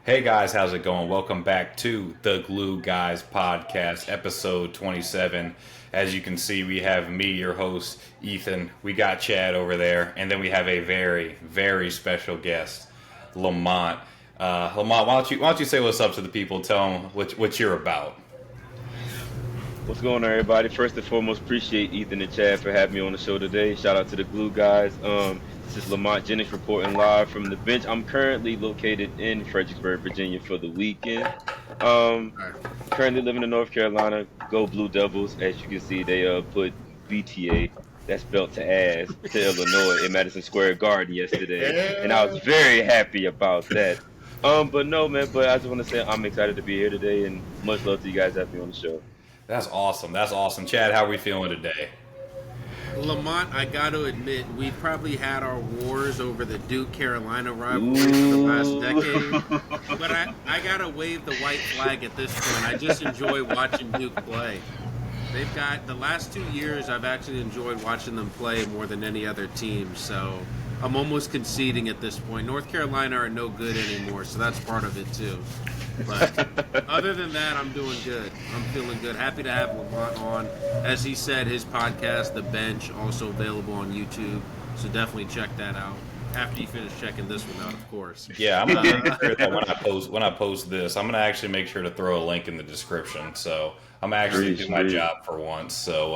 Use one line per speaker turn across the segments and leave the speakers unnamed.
Hey guys, how's it going? Welcome back to the Glue Guys podcast, episode 27. As you can see, we have me, your host, Ethan. We got Chad over there, and then we have a very, very special guest, Lamont. Lamont, why don't you say what's up to the people? Tell them what you're about.
What's going on, everybody? First and foremost, appreciate Ethan and Chad for having me on the show today. Shout out to the Glue Guys. This is Lamont Jennings reporting live from the bench. I'm currently located in Fredericksburg, Virginia for the weekend. Currently living in North Carolina. Go Blue Devils. As you can see, they put BTA, that's spelled to ass, to Illinois in Madison Square Garden yesterday. And I was very happy about that. But no, man, but I just want to say I'm excited to be here today, and much love to you guys having me on the show.
That's awesome. That's awesome. Chad, how are we feeling today?
Lamont, I got to admit, we probably had our wars over the Duke-Carolina rivalry for the last decade. But I got to wave the white flag at this point. I just enjoy watching Duke play. They've got, the last 2 years, I've actually enjoyed watching them play more than any other team. So I'm almost conceding at this point. North Carolina are no good anymore, so that's part of it too. But other than that, I'm doing good. I'm feeling good. Happy to have Lamont on. As he said, his podcast, The Bench, also available on YouTube. So definitely check that out. After you finish checking this one out, of course.
Yeah, I'm gonna make sure that when I post this, I'm gonna actually make sure to throw a link in the description. So I'm actually doing my job for once. So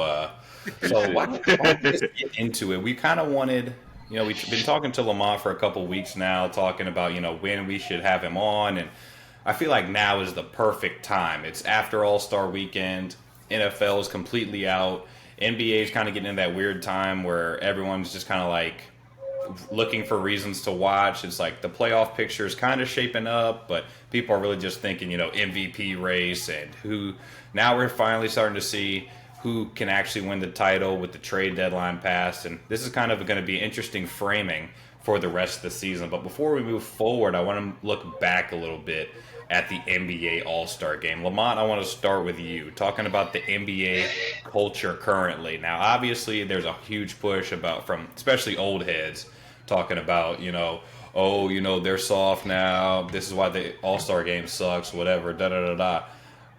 why don't we just get into it? We kind of wanted. We've been talking to Lamont for a couple weeks now, talking about when we should have him on, and I feel like now is the perfect time. It's after All-Star Weekend. NFL is completely out. NBA is kind of getting in that weird time where everyone's just kind of like looking for reasons to watch. It's like the playoff picture is kind of shaping up, but people are really just thinking, MVP race and who. Now we're finally starting to see who can actually win the title with the trade deadline passed. And this is kind of going to be interesting framing for the rest of the season. But before we move forward, I want to look back a little bit at the NBA All-Star Game. Lamont, I want to start with you, talking about the NBA culture currently. Now, obviously, there's a huge push from especially old heads talking about, they're soft now. This is why the All-Star Game sucks, whatever, da-da-da-da.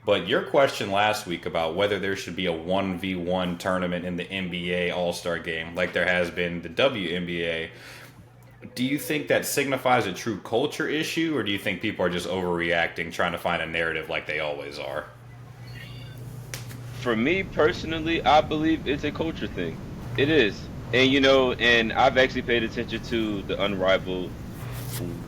But your question last week about whether there should be a 1v1 tournament in the NBA All-Star Game like there has been the WNBA, do you think that signifies a true culture issue, or do you think people are just overreacting, trying to find a narrative like they always are?
For me personally, I believe it's a culture thing. It is. And and I've actually paid attention to the Unrivaled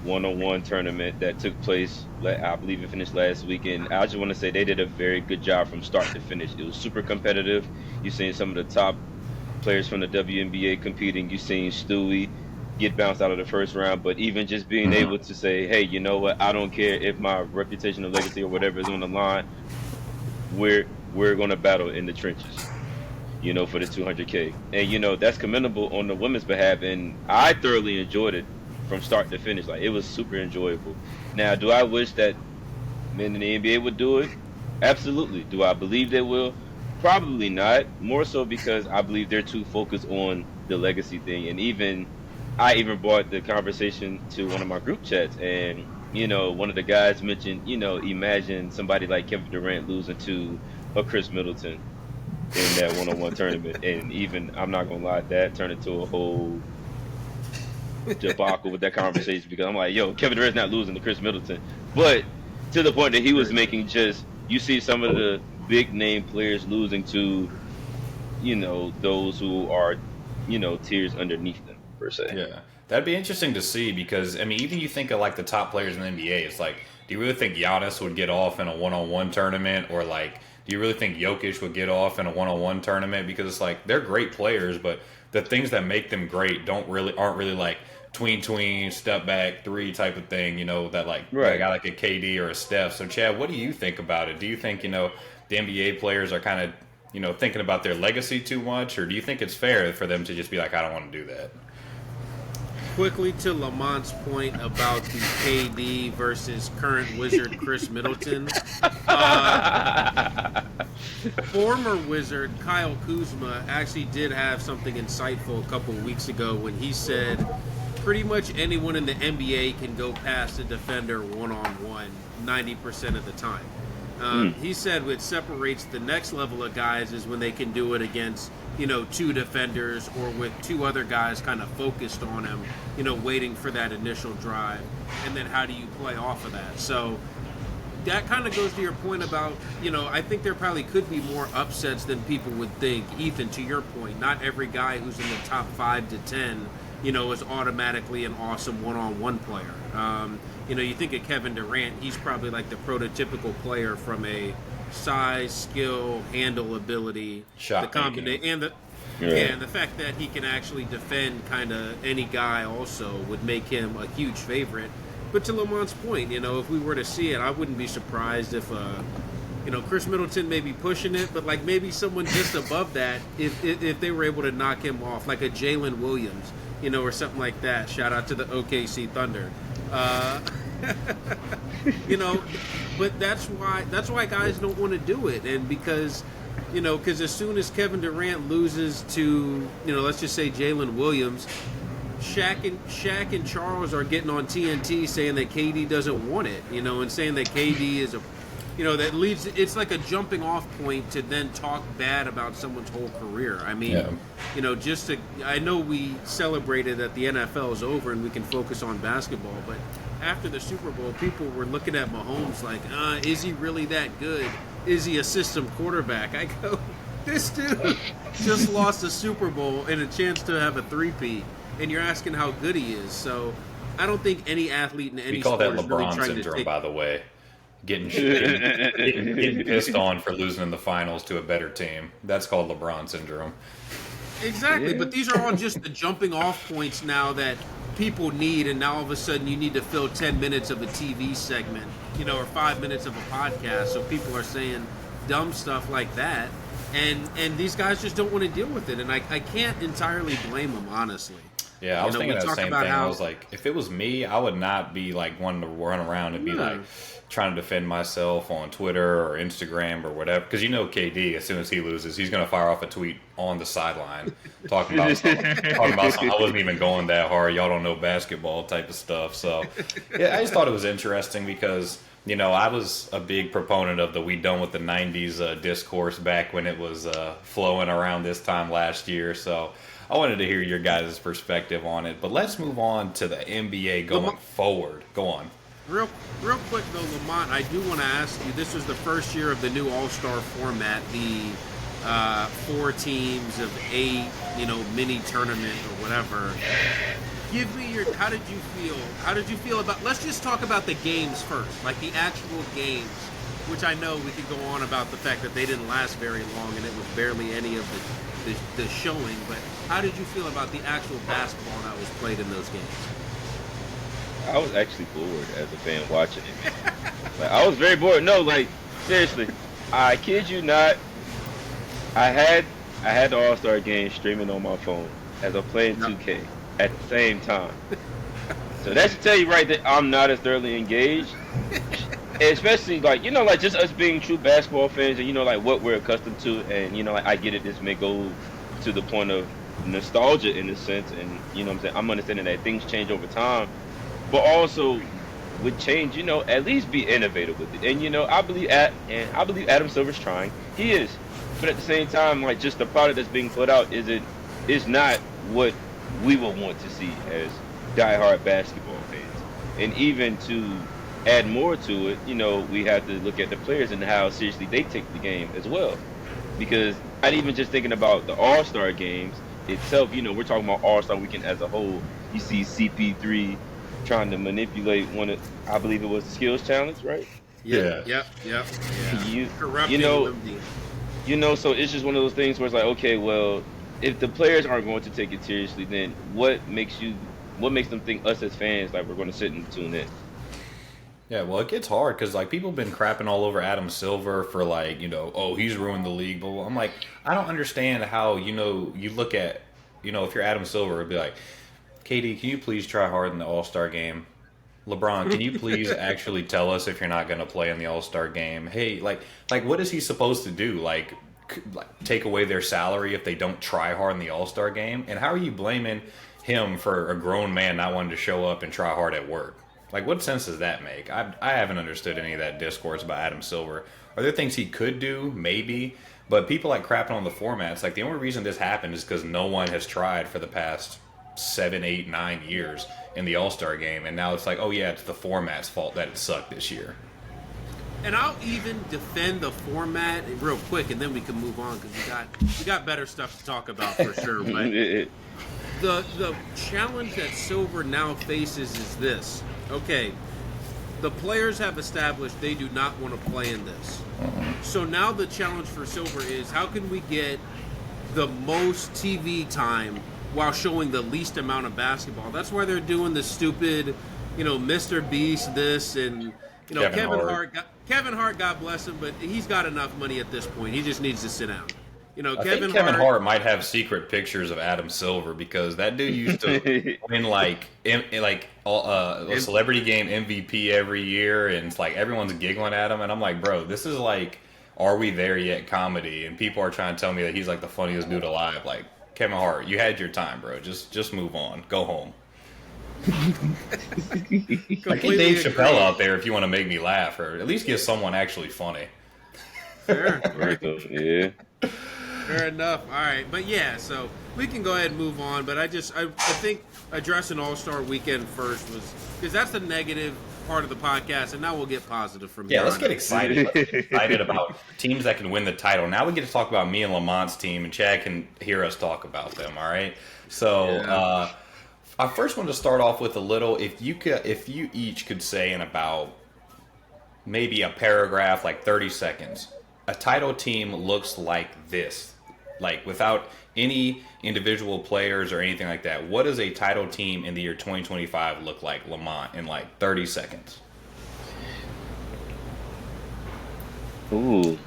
one-on-one tournament that took place, I believe it finished last weekend. I just want to say they did a very good job from start to finish. It was super competitive. You've seen some of the top players from the WNBA competing. You've seen Stewie get bounced out of the first round, but even just being able to say, hey, you know what, I don't care if my reputation or legacy or whatever is on the line, we're going to battle in the trenches, for the 200K. And, that's commendable on the women's behalf, and I thoroughly enjoyed it from start to finish. Like, it was super enjoyable. Now, do I wish that men in the NBA would do it? Absolutely. Do I believe they will? Probably not. More so because I believe they're too focused on the legacy thing, and I even brought the conversation to one of my group chats, and one of the guys mentioned, imagine somebody like Kevin Durant losing to a Chris Middleton in that one-on-one tournament, and even I'm not gonna lie, that turned into a whole debacle with that conversation, because I'm like, Kevin Durant's not losing to Chris Middleton, but to the point that he was making, just you see some of the big name players losing to, those who are, tiers underneath them. Per se.
Yeah, that'd be interesting to see, because even you think of like the top players in the NBA, it's like, do you really think Giannis would get off in a one-on-one tournament, or like, do you really think Jokic would get off in a one-on-one tournament? Because it's like they're great players, but the things that make them great aren't really like tween, step back, three type of thing. That like a guy like a KD or a Steph. So Chad, what do you think about it? Do you think the NBA players are kind of thinking about their legacy too much, or do you think it's fair for them to just be like, I don't want to do that?
Quickly to Lamont's point about the KD versus current Wizard Chris Middleton. Former Wizard Kyle Kuzma actually did have something insightful a couple of weeks ago when he said pretty much anyone in the NBA can go past a defender one-on-one 90% of the time. He said what separates the next level of guys is when they can do it against, two defenders or with two other guys kind of focused on him, waiting for that initial drive. And then how do you play off of that? So that kind of goes to your point about, I think there probably could be more upsets than people would think. Ethan, to your point, not every guy who's in the top 5 to 10, is automatically an awesome one-on-one player. You think of Kevin Durant, he's probably like the prototypical player from a size, skill, handle ability,
shot
the combination, and the fact that he can actually defend kind of any guy also would make him a huge favorite. But to Lamont's point, if we were to see it, I wouldn't be surprised if, Chris Middleton may be pushing it, but like maybe someone just above that, if they were able to knock him off, like a Jalen Williams, or something like that. Shout out to the OKC Thunder. But that's why guys don't want to do it, and because as soon as Kevin Durant loses to, let's just say Jalen Williams, Shaq and Charles are getting on TNT saying that KD doesn't want it, and saying that KD is that leads. It's like a jumping off point to then talk bad about someone's whole career. I mean, I know we celebrated that the NFL is over and we can focus on basketball, but after the Super Bowl, people were looking at Mahomes like, is he really that good? Is he a system quarterback? I go, this dude just lost a Super Bowl and a chance to have a three-peat, and you're asking how good he is. So I don't think any athlete in any sport is really trying to take... We call that LeBron syndrome,
by the way. Getting pissed on for losing in the finals to a better team. That's called LeBron syndrome.
Exactly, but these are all just the jumping off points now that people need, and now all of a sudden you need to fill 10 minutes of a TV segment, or 5 minutes of a podcast, so people are saying dumb stuff like that, and these guys just don't want to deal with it, and I can't entirely blame them, honestly.
Yeah, I was thinking that same thing. I was like, if it was me, I would not be like wanting to run around and be like trying to defend myself on Twitter or Instagram or whatever. Because KD, as soon as he loses, he's going to fire off a tweet on the sideline talking about something I wasn't even going that hard. Y'all don't know basketball type of stuff. So, yeah, I just thought it was interesting because, I was a big proponent of the "we done with the '90s" discourse back when it was flowing around this time last year. So I wanted to hear your guys' perspective on it. But let's move on to the NBA going forward. Go on.
Real quick though, Lamont, I do want to ask you. This was the first year of the new All-Star format, the 4 teams of 8, mini tournament or whatever. Give me your. How did you feel? How did you feel about? Let's just talk about the games first, like the actual games, which I know we could go on about the fact that they didn't last very long and it was barely any of the showing. But how did you feel about the actual basketball that was played in those games?
I was actually bored as a fan watching it. I was very bored. No, seriously, I kid you not. I had the All-Star game streaming on my phone as I'm playing 2K at the same time. So that should tell you right that I'm not as thoroughly engaged. Especially just us being true basketball fans and what we're accustomed to, and I get it, this may go to the point of nostalgia in a sense, and what I'm saying, I'm understanding that things change over time. But also, with change, at least be innovative with it. And I believe Adam Silver's trying. He is, but at the same time, just the product that's being put out is not what we will want to see as diehard basketball fans. And even to add more to it, we have to look at the players and how seriously they take the game as well. Because not even just thinking about the All-Star games itself, we're talking about All-Star weekend as a whole. You see CP3 trying to manipulate I believe it was the skills challenge, right?
Yeah. Yep.
So it's just one of those things where it's like, okay, well, if the players aren't going to take it seriously, then what makes them think us as fans we're going to sit and tune in?
Yeah, well, it gets hard because people have been crapping all over Adam Silver for oh, he's ruined the league. But I'm like, I don't understand how you look at if you're Adam Silver, it'd be like, KD, can you please try hard in the All-Star game? LeBron, can you please actually tell us if you're not going to play in the All-Star game? Hey, what is he supposed to do? Take away their salary if they don't try hard in the All-Star game? And how are you blaming, him for a grown man not wanting to show up and try hard at work. Like, what sense does that make? I haven't understood any of that discourse about Adam Silver. Are there things he could do? Maybe. But people like crapping on the formats. Like, the only reason this happened is because no one has tried for the past 7, 8, 9 years in the All-Star game. And now it's like, oh, yeah, it's the format's fault that it sucked this year.
And I'll even defend the format real quick, and then we can move on because we got better stuff to talk about for sure. But the challenge that Silver now faces is this. Okay, the players have established they do not want to play in this. So now the challenge for Silver is how can we get the most TV time while showing the least amount of basketball? That's why they're doing the stupid, Mr. Beast this and Kevin Hart, God bless him, but he's got enough money at this point. He just needs to sit down.
I think Kevin Hart might have secret pictures of Adam Silver because that dude used to win a celebrity game MVP every year, and it's like everyone's giggling at him, and I'm like, bro, this is like, are we there yet comedy? And people are trying to tell me that he's like the funniest dude alive. Like, Kevin Hart, you had your time, bro. Just move on, go home. Like, get Dave Chappelle out there if you want to make me laugh, or at least get someone actually funny.
Fair.
Yeah.
Fair enough. All right, but yeah, so we can go ahead and move on. But I think addressing All-Star Weekend first was because that's the negative part of the podcast, and now we'll get positive from here.
Yeah, let's get excited. About teams that can win the title. Now we get to talk about me and Lamont's team, and Chad can hear us talk about them. All right, so. I first want to start off with a little. If you each could say in about maybe a paragraph, like 30 seconds, a title team looks like this, like without any individual players or anything like that. What does a title team in the year 2025 look like, Lamont, in like 30 seconds?
Ooh.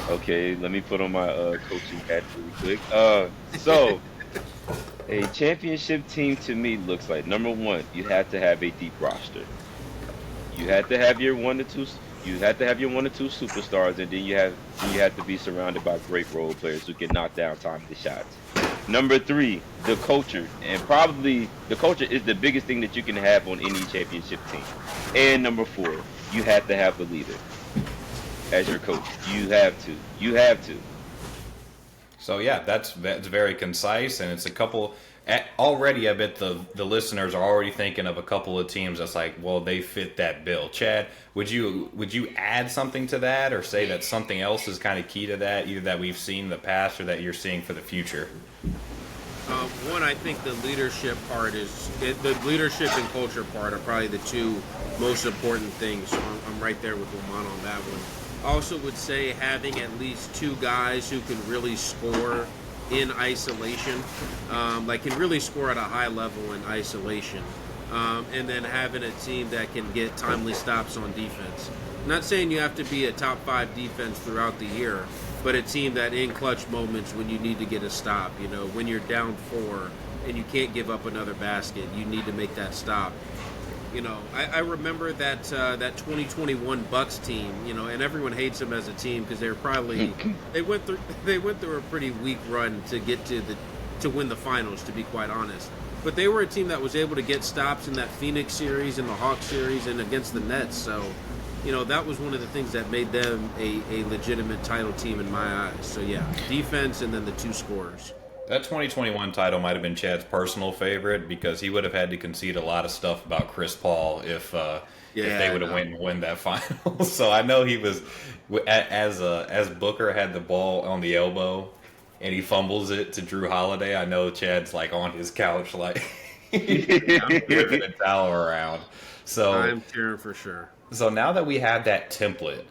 Okay, let me put on my coaching hat really quick. So. A championship team to me looks like, number one, you have to have a deep roster. You have to have your one or two superstars, and then you have to be surrounded by great role players who can knock down timely shots. Number three, the culture, and probably the culture is the biggest thing that you can have on any championship team. And number four, you have to have the leader as your coach. You have to.
So yeah, that's very concise, and it's a couple. Already, I bet the listeners are already thinking of a couple of teams that's like, well, they fit that bill. Chad, would you add something to that, or say that something else is kind of key to that, either that we've seen in the past or that you're seeing for the future?
One, I think the leadership part the leadership and culture part are probably the two most important things. So I'm right there with Lamont on that one. Also would say having at least two guys who can really score in isolation, can really score at a high level in isolation, and then having a team that can get timely stops on defense. I'm not saying you have to be a top 5 defense throughout the year, but a team that in clutch moments when you need to get a stop, when you're down 4 and you can't give up another basket, you need to make that stop. I remember that 2021 Bucks team, and everyone hates them as a team because they were probably they went through a pretty weak run to get to win the finals, to be quite honest. But they were a team that was able to get stops in that Phoenix series and the Hawks series and against the Nets. So, that was one of the things that made them a legitimate title team in my eyes. So yeah, defense and then the two scorers.
That 2021 title might have been Chad's personal favorite because he would have had to concede a lot of stuff about Chris Paul if they would have won that final. So I know he was, as Booker had the ball on the elbow and he fumbles it to Drew Holiday, I know Chad's like on his couch like whipping a towel around. So
I'm cheering for sure.
So now that we have that template,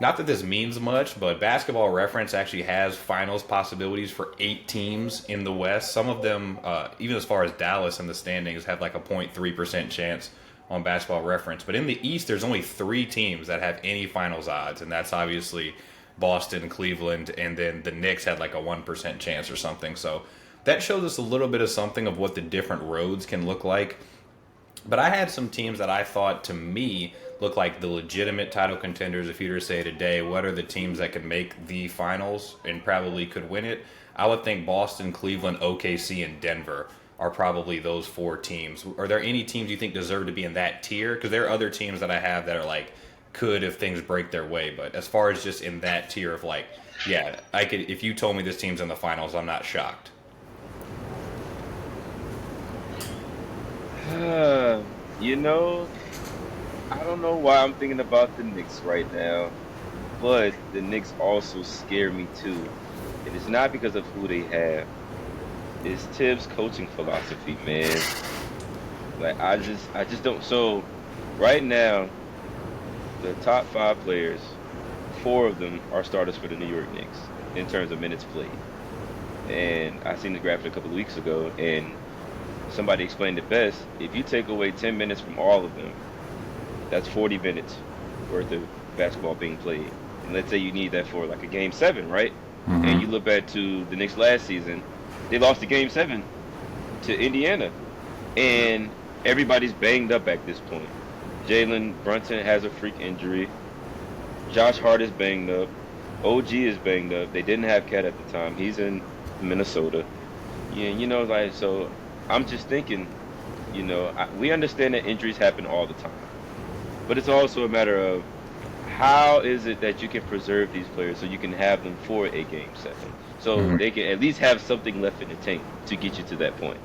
not that this means much, but Basketball Reference actually has finals possibilities for 8 teams in the West. Some of them, even as far as Dallas in the standings, have like a 0.3% chance on Basketball Reference. But in the East, there's only 3 teams that have any finals odds, and that's obviously Boston, Cleveland, and then the Knicks had like a 1% chance or something. So that shows us a little bit of something of what the different roads can look like. But I had some teams that I thought, to me, look like the legitimate title contenders. If you were to say today, what are the teams that could make the finals and probably could win it? I would think Boston, Cleveland, OKC, and Denver are probably those 4 teams. Are there any teams you think deserve to be in that tier? Because there are other teams that I have that are like, could if things break their way. But as far as just in that tier of like, yeah, I could. If you told me this team's in the finals, I'm not shocked.
You know, I don't know why I'm thinking about the Knicks right now, but the Knicks also scare me too. And it's not because of who they have. It's Tibbs' coaching philosophy, man. Like I just don't. So right now, the top 5 players, 4 of them are starters for the New York Knicks in terms of minutes played. And I seen the graphic a couple of weeks ago, and somebody explained it best. If you take away 10 minutes from all of them, that's 40 minutes worth of basketball being played. And let's say you need that for like a game 7, right?
Mm-hmm.
And you look back to the Knicks last season, they lost a game 7 to Indiana. And everybody's banged up at this point. Jalen Brunson has a freak injury. Josh Hart is banged up. OG is banged up. They didn't have Cat at the time. He's in Minnesota. Yeah, you know, like, so I'm just thinking, you know, we understand that injuries happen all the time. But it's also a matter of how is it that you can preserve these players so you can have them for a game 7. So they can at least have something left in the tank to get you to that point.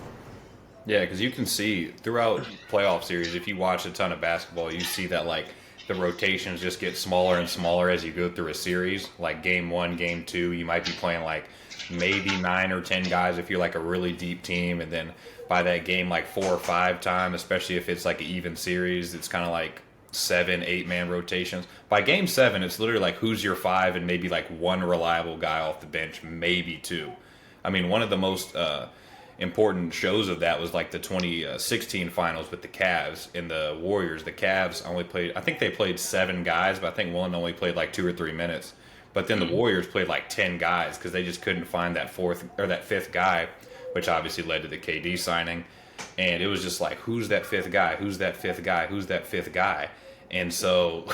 Yeah, because you can see throughout playoff series, if you watch a ton of basketball, you see that like the rotations just get smaller and smaller as you go through a series. Like game 1, game 2, you might be playing like maybe 9 or 10 guys if you're like a really deep team, and then by that game like 4 or 5 time, especially if it's like an even series, it's kind of like 7, 8-man rotations. By game 7, it's literally like who's your 5 and maybe like 1 reliable guy off the bench, maybe 2. I mean, one of the most important shows of that was like the 2016 finals with the Cavs and the Warriors. The Cavs only played, I think they played 7 guys, but I think one only played like 2 or 3 minutes. But then the Warriors played like 10 guys because they just couldn't find that 4th or that 5th guy, which obviously led to the KD signing. And it was just like, who's that 5th guy? Who's that 5th guy? Who's that 5th guy? And so,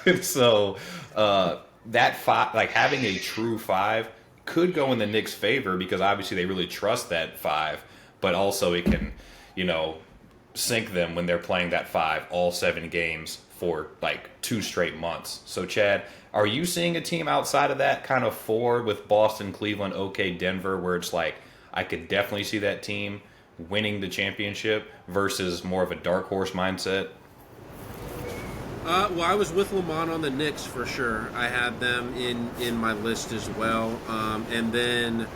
that 5, like having a true 5 could go in the Knicks' favor because obviously they really trust that 5, but also it can, you know, sink them when they're playing that 5 all 7 games for like 2 straight months. So, Chad, are you seeing a team outside of that kind of 4 with Boston, Cleveland, OK, Denver, where it's like, I could definitely see that team winning the championship versus more of a dark horse mindset?
Well, I was with Lamont on the Knicks for sure. I had them in my list as well. And then,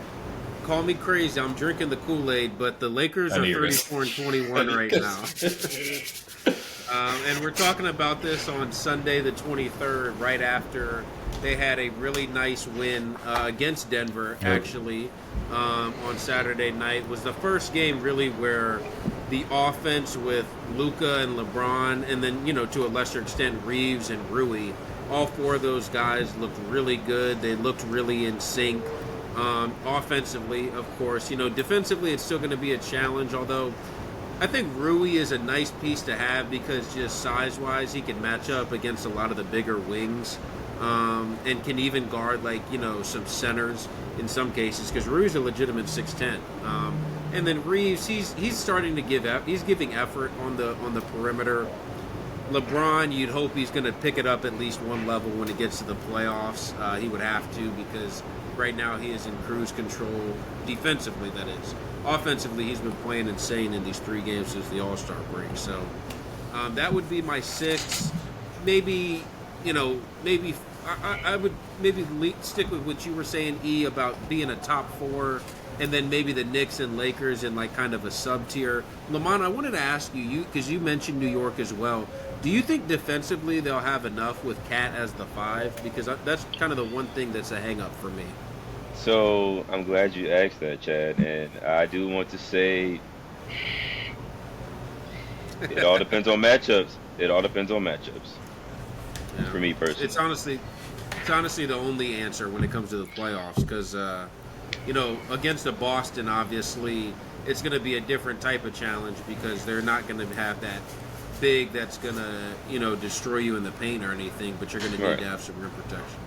call me crazy, I'm drinking the Kool-Aid, but the Lakers are 34-21 right now. And we're talking about this on Sunday the 23rd, right after they had a really nice win against Denver, actually, on Saturday night. Was the first game really where the offense with Luka and LeBron, and then, you know, to a lesser extent, Reeves and Rui, all 4 of those guys looked really good. They looked really in sync. Offensively, of course, you know, defensively it's still going to be a challenge, although I think Rui is a nice piece to have because just size-wise he can match up against a lot of the bigger wings, and can even guard, like, you know, some centers in some cases, because Rui's a legitimate 6'10". And then Reeves, he's starting to he's giving effort on the perimeter. LeBron, you'd hope he's going to pick it up at least one level when it gets to the playoffs. He would have to, because right now he is in cruise control defensively, that is. Offensively, he's been playing insane in these 3 games since the All-Star break. So that would be my 6. Maybe, you know, maybe I would maybe stick with what you were saying, E, about being a top 4, and then maybe the Knicks and Lakers in like kind of a sub-tier. Lamont, I wanted to ask you, because you mentioned New York as well, do you think defensively they'll have enough with Cat as the 5? Because that's kind of the one thing that's a hang-up for me.
So I'm glad you asked that, Chad, and I do want to say it all depends on matchups. It all depends on matchups. Yeah. For me personally,
it's honestly the only answer when it comes to the playoffs, because you know, against the Boston, obviously it's going to be a different type of challenge because they're not going to have that big that's going to, destroy you in the paint or anything, but you're going to need to have some rim protection.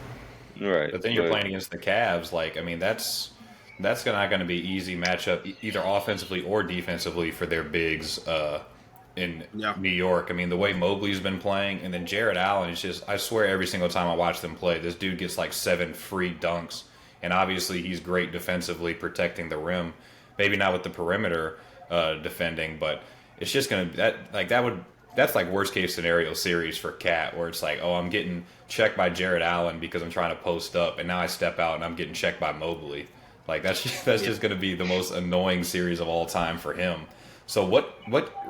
Right.
But then you're playing against the Cavs. Like, I mean, that's not going to be easy matchup either offensively or defensively for their bigs in New York. I mean, the way Mobley's been playing, and then Jared Allen is just, I swear every single time I watch them play, this dude gets like 7 free dunks. And obviously he's great defensively protecting the rim. Maybe not with the perimeter defending, but it's just going to, that's like worst case scenario series for Cat, where it's like, oh, I'm getting checked by Jared Allen because I'm trying to post up, and now I step out and I'm getting checked by Mobley. Like that's just going to be the most annoying series of all time for him. So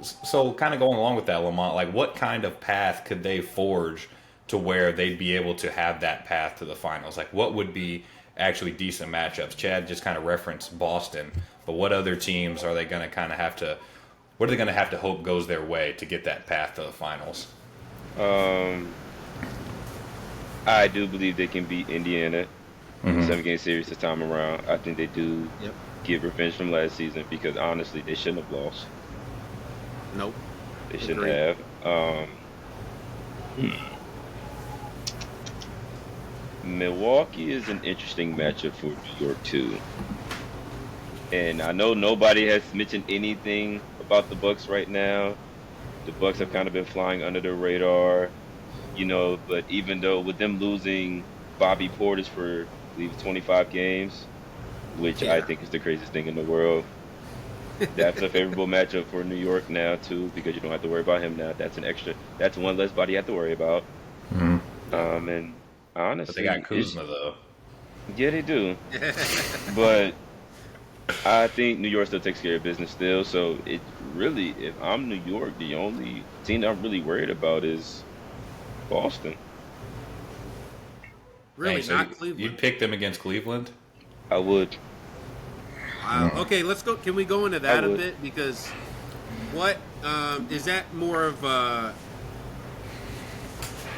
so kind of going along with that, Lamont, like what kind of path could they forge to where they'd be able to have that path to the finals? Like what would be actually decent matchups? Chad just kind of referenced Boston, but what other teams are they going to kind of have to, what are they going to have to hope goes their way to get that path to the finals?
I do believe they can beat Indiana. 7-game series this time around. I think they do get revenge from last season because honestly, they shouldn't have lost.
Nope.
They shouldn't have. Milwaukee is an interesting matchup for New York too. And I know nobody has mentioned anything about the Bucks right now. The Bucks have kind of been flying under the radar, but even though with them losing Bobby Portis for I believe 25 games, which I think is the craziest thing in the world. That's a favorable matchup for New York now too, because you don't have to worry about him now. That's one less body you have to worry about. And honestly,
but they got Kuzma though.
Yeah, they do. But I think New York still takes care of business still. So it really, if I'm New York, the only team that I'm really worried about is Boston.
Really,
so
not Cleveland.
You'd pick them against Cleveland?
I would.
Wow. Okay, let's go. Can we go into that a bit? Because what is that more of a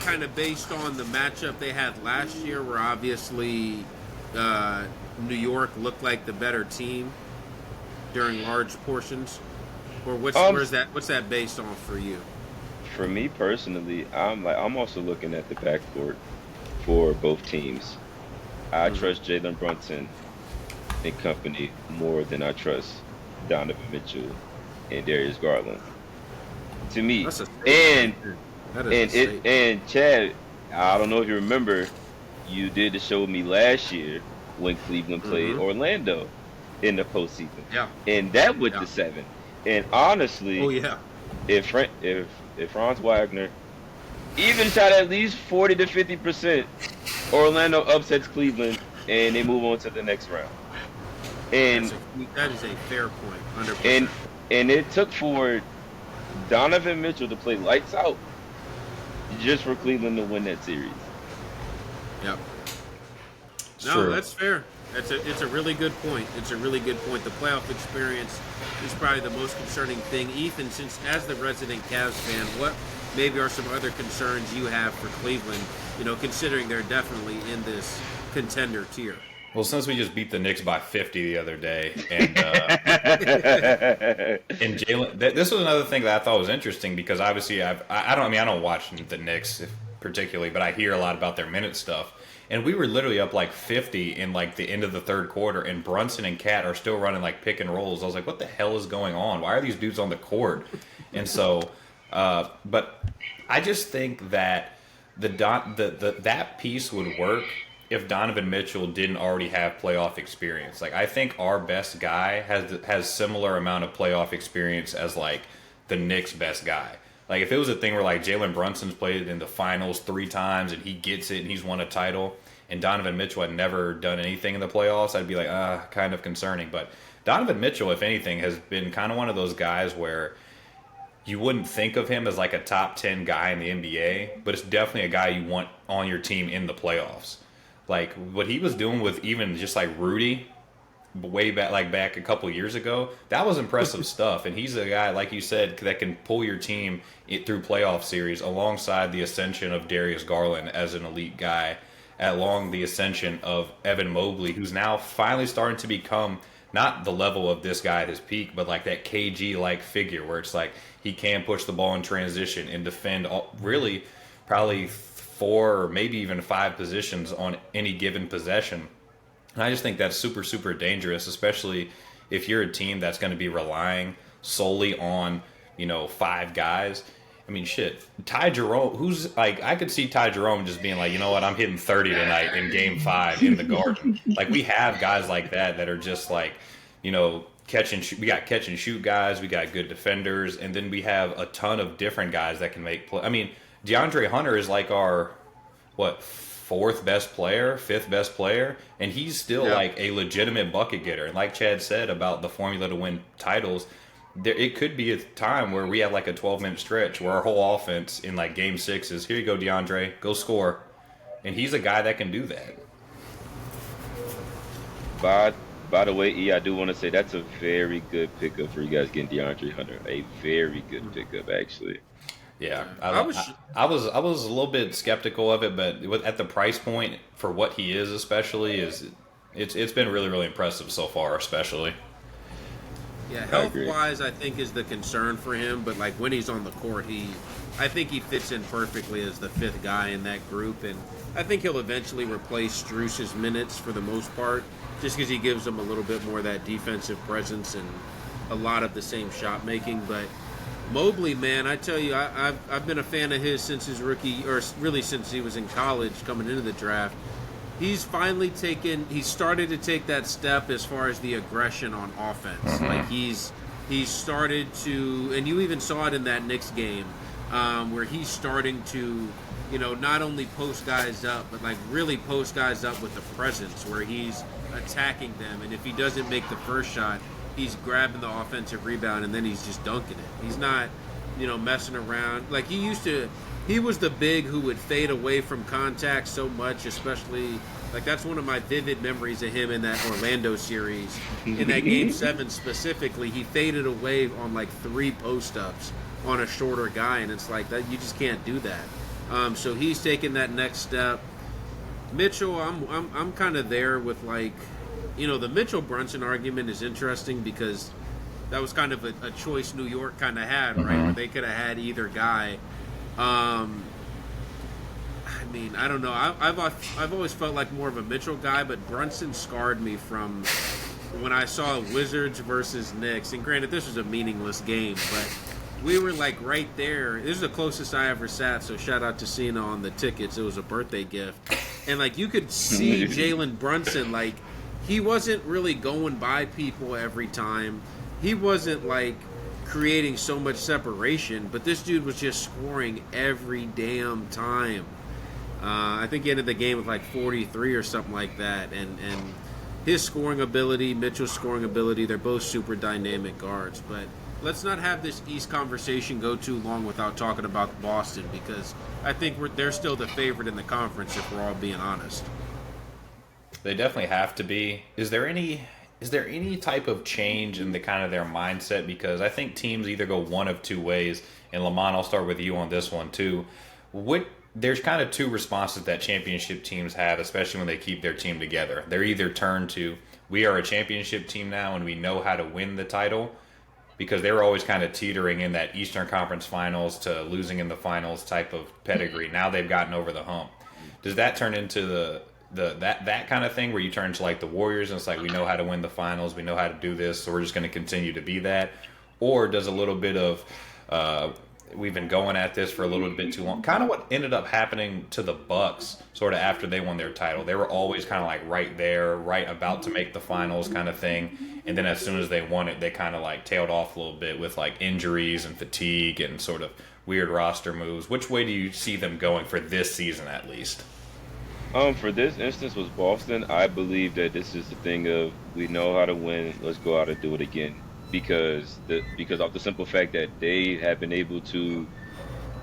kind of based on the matchup they had last year, where obviously New York looked like the better team during large portions, or what's that based on for you?
For me personally, I'm also looking at the backcourt for both teams. I trust Jalen Brunson and company more than I trust Donovan Mitchell and Darius Garland. To me, and Chad, I don't know if you remember, you did the show with me last year when Cleveland played Orlando in the postseason.
Yeah,
and that went to 7. And honestly, if Franz Wagner even shot at least 40 to 50%, Orlando upsets Cleveland and they move on to the next round. And
that is a fair point, 100%.
And it took for Donovan Mitchell to play lights out just for Cleveland to win that series.
Yep. No, that's fair. It's a really good point. It's a really good point. The playoff experience is probably the most concerning thing. Ethan, since as the resident Cavs fan, what maybe are some other concerns you have for Cleveland, considering they're definitely in this contender tier?
Well, since we just beat the Knicks by 50 the other day, and and Jalen, this was another thing that I thought was interesting because obviously I don't watch the Knicks particularly, but I hear a lot about their minute stuff. And we were literally up like 50 in like the end of the third quarter, and Brunson and Cat are still running like pick and rolls. I was like, what the hell is going on? Why are these dudes on the court? And so, but I just think that that piece would work if Donovan Mitchell didn't already have playoff experience. Like, I think our best guy has similar amount of playoff experience as like the Knicks' best guy. Like, if it was a thing where, like, Jalen Brunson's played in the finals 3 times and he gets it and he's won a title, and Donovan Mitchell had never done anything in the playoffs, I'd be like, kind of concerning. But Donovan Mitchell, if anything, has been kind of one of those guys where you wouldn't think of him as, like, a top 10 guy in the NBA, but it's definitely a guy you want on your team in the playoffs. Like, what he was doing with even just, like, Rudy way back a couple years ago, that was impressive stuff. And he's a guy, like you said, that can pull your team through playoff series alongside the ascension of Darius Garland as an elite guy, along the ascension of Evan Mobley, who's now finally starting to become not the level of this guy at his peak, but like that KG like figure where it's like he can push the ball in transition and defend really probably 4 or maybe even 5 positions on any given possession. And I just think that's super, super dangerous, especially if you're a team that's going to be relying solely on, 5 guys. I mean, shit. Ty Jerome, who's like, I could see Ty Jerome just being like, you know what, I'm hitting 30 tonight in game 5 in the Garden. Like, we have guys like that are just like, catch and shoot. We got catch and shoot guys. We got good defenders. And then we have a ton of different guys that can make play. I mean, DeAndre Hunter is like our, 4th best player, 5th best player, and he's still like a legitimate bucket getter. And like Chad said about the formula to win titles, it could be a time where we have like a 12-minute stretch where our whole offense in like game 6 is, here you go, DeAndre, go score. And he's a guy that can do that.
By the way, E, I do want to say that's a very good pickup for you guys getting DeAndre Hunter. A very good pickup, actually.
Yeah, I was a little bit skeptical of it, but at the price point for what he is, especially, it's been really, really impressive so far, especially.
Yeah, health-wise, I think is the concern for him, but like when he's on the court, I think he fits in perfectly as the 5th guy in that group, and I think he'll eventually replace Strus's minutes for the most part, just because he gives them a little bit more of that defensive presence and a lot of the same shot making. But Mobley, man, I tell you, I've been a fan of his since his rookie, or really since he was in college coming into the draft. He's finally started to take that step as far as the aggression on offense. Mm-hmm. Like he's started to, and you even saw it in that Knicks game, where he's starting to, not only post guys up, but like really post guys up with the presence where he's attacking them. And if he doesn't make the first shot, he's grabbing the offensive rebound and then he's just dunking it. He's not, messing around. Like he was the big who would fade away from contact so much, especially, like that's one of my vivid memories of him in that Orlando series. In that Game 7 specifically, he faded away on like 3 post-ups on a shorter guy, and it's like that you just can't do that. So he's taking that next step. Mitchell, I'm kind of there with like, the Mitchell Brunson argument is interesting because that was kind of a choice New York kind of had, right? Where they could have had either guy. I mean, I don't know. I've always felt like more of a Mitchell guy, but Brunson scarred me from when I saw Wizards versus Knicks. And granted, this was a meaningless game, but we were like right there. This is the closest I ever sat, so shout out to Cena on the tickets. It was a birthday gift. And like you could see Jalen Brunson, like he wasn't really going by people every time. He wasn't like creating so much separation, but this dude was just scoring every damn time. I think he ended the game with like 43 or something like that. And his scoring ability, Mitchell's scoring ability, they're both super dynamic guards. But let's not have this East conversation go too long without talking about Boston, because I think they're still the favorite in the conference if we're all being honest.
They definitely have to be. Is there any type of change in the kind of their mindset? Because I think teams either go one of 2 ways, and Lamont, I'll start with you on this one too. There's kind of 2 responses that championship teams have, especially when they keep their team together. They're either turned to, we are a championship team now and we know how to win the title, because they were always kind of teetering in that Eastern Conference Finals to losing in the finals type of pedigree. Now they've gotten over the hump. Does that turn into that kind of thing where you turn to like the Warriors and it's like, we know how to win the finals, we know how to do this, so we're just going to continue to be that? Or does a little bit of we've been going at this for a little bit too long, kind of what ended up happening to the Bucks sort of after they won their title? They were always kind of like right there, right about to make the finals kind of thing, and then as soon as they won it, they kind of like tailed off a little bit with like injuries and fatigue and sort of weird roster moves. Which way do you see them going for this season at least?
For this instance with Boston, I believe that this is the thing of, we know how to win, let's go out and do it again. Because of the simple fact that they have been able to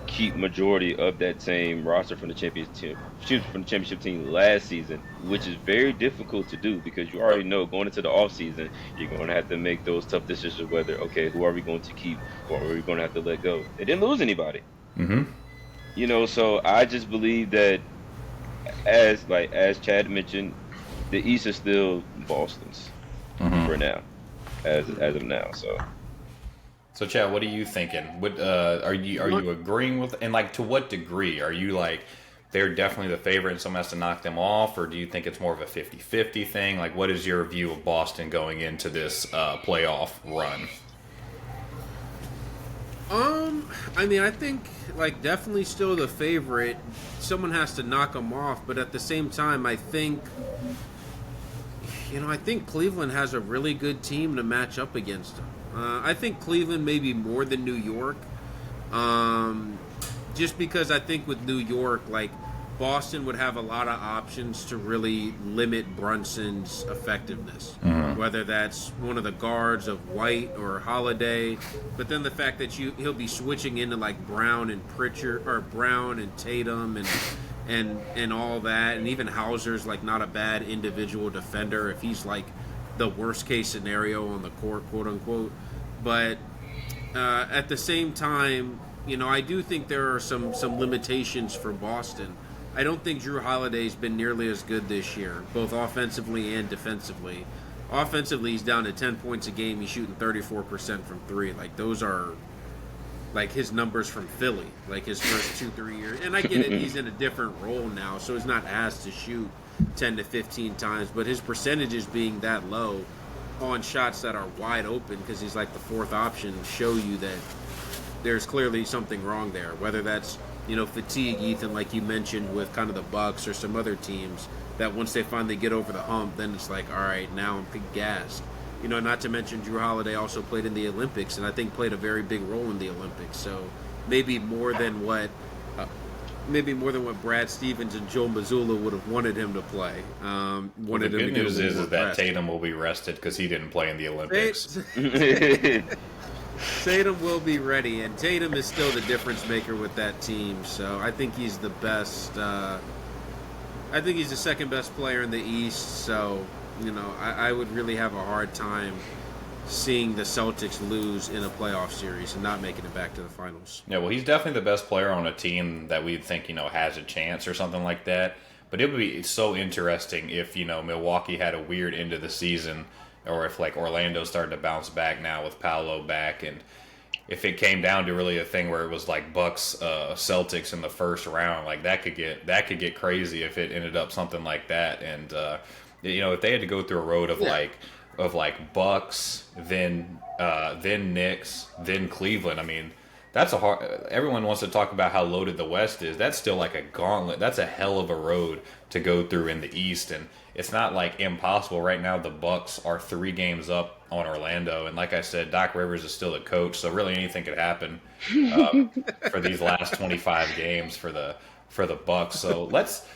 keep majority of that same roster from the championship team last season, which is very difficult to do, because you already know going into the offseason, you're going to have to make those tough decisions whether, okay, who are we going to keep or are we going to have to let go? They didn't lose anybody. Mm-hmm. So I just believe that, as Chad mentioned, the East is still Boston's. for now, as of now.
So, Chad, what are you thinking? What are you agreeing with? And like, to what degree are you like? They're definitely the favorite, and someone has to knock them off, or do you think it's more of a 50-50 thing? Like, what is your view of Boston going into this playoff run?
I mean, I think like definitely still the favorite. Someone has to knock them off, but at the same time, I think Cleveland has a really good team to match up against them. I think Cleveland maybe more than New York, just because I think with New York, like Boston would have a lot of options to really limit Brunson's effectiveness, whether that's one of the guards of White or Holiday, but then the fact that he'll be switching into like Brown and Pritchard or Brown and Tatum and all that, and even Hauser's like not a bad individual defender if he's like the worst case scenario on the court, quote unquote. But at the same time, I do think there are some limitations for Boston. I don't think Drew Holiday's been nearly as good this year, both offensively and defensively. Offensively, he's down to 10 points a game. He's shooting 34% from three. Like, those are like his numbers from Philly, like his first 2-3 years. And I get it, he's in a different role now, so he's not asked to shoot 10 to 15 times, but his percentages being that low on shots that are wide open because he's like the fourth option show you that there's clearly something wrong there, whether that's fatigue, Ethan, like you mentioned with kind of the Bucks or some other teams that once they finally get over the hump, then it's like, all right, now I'm gassed. Not to mention Drew Holiday also played in the Olympics and I think played a very big role in the Olympics. So maybe more than what Brad Stevens and Joe Mazzulla would have wanted him to play.
The good news is that Tatum will be rested because he didn't play in the Olympics.
Tatum will be ready, and Tatum is still the difference maker with that team. So I think he's the best. I think he's the second best player in the East. So I would really have a hard time seeing the Celtics lose in a playoff series and not making it back to the finals.
Yeah, well, he's definitely the best player on a team that we'd think has a chance or something like that. But it would be so interesting if Milwaukee had a weird end of the season. Or if like Orlando started to bounce back now with Paolo back, and if it came down to really a thing where it was like Bucks Celtics in the first round, like that could get crazy if it ended up something like that. And if they had to go through a road of like Bucks, then Knicks, then Cleveland, I mean, that's a hard. Everyone wants to talk about how loaded the West is. That's still like a gauntlet. That's a hell of a road to go through in the East, and it's not like impossible. Right now, the Bucks are 3 games up on Orlando, and like I said, Doc Rivers is still the coach, so really anything could happen for these last 25 games for the Bucks. So let's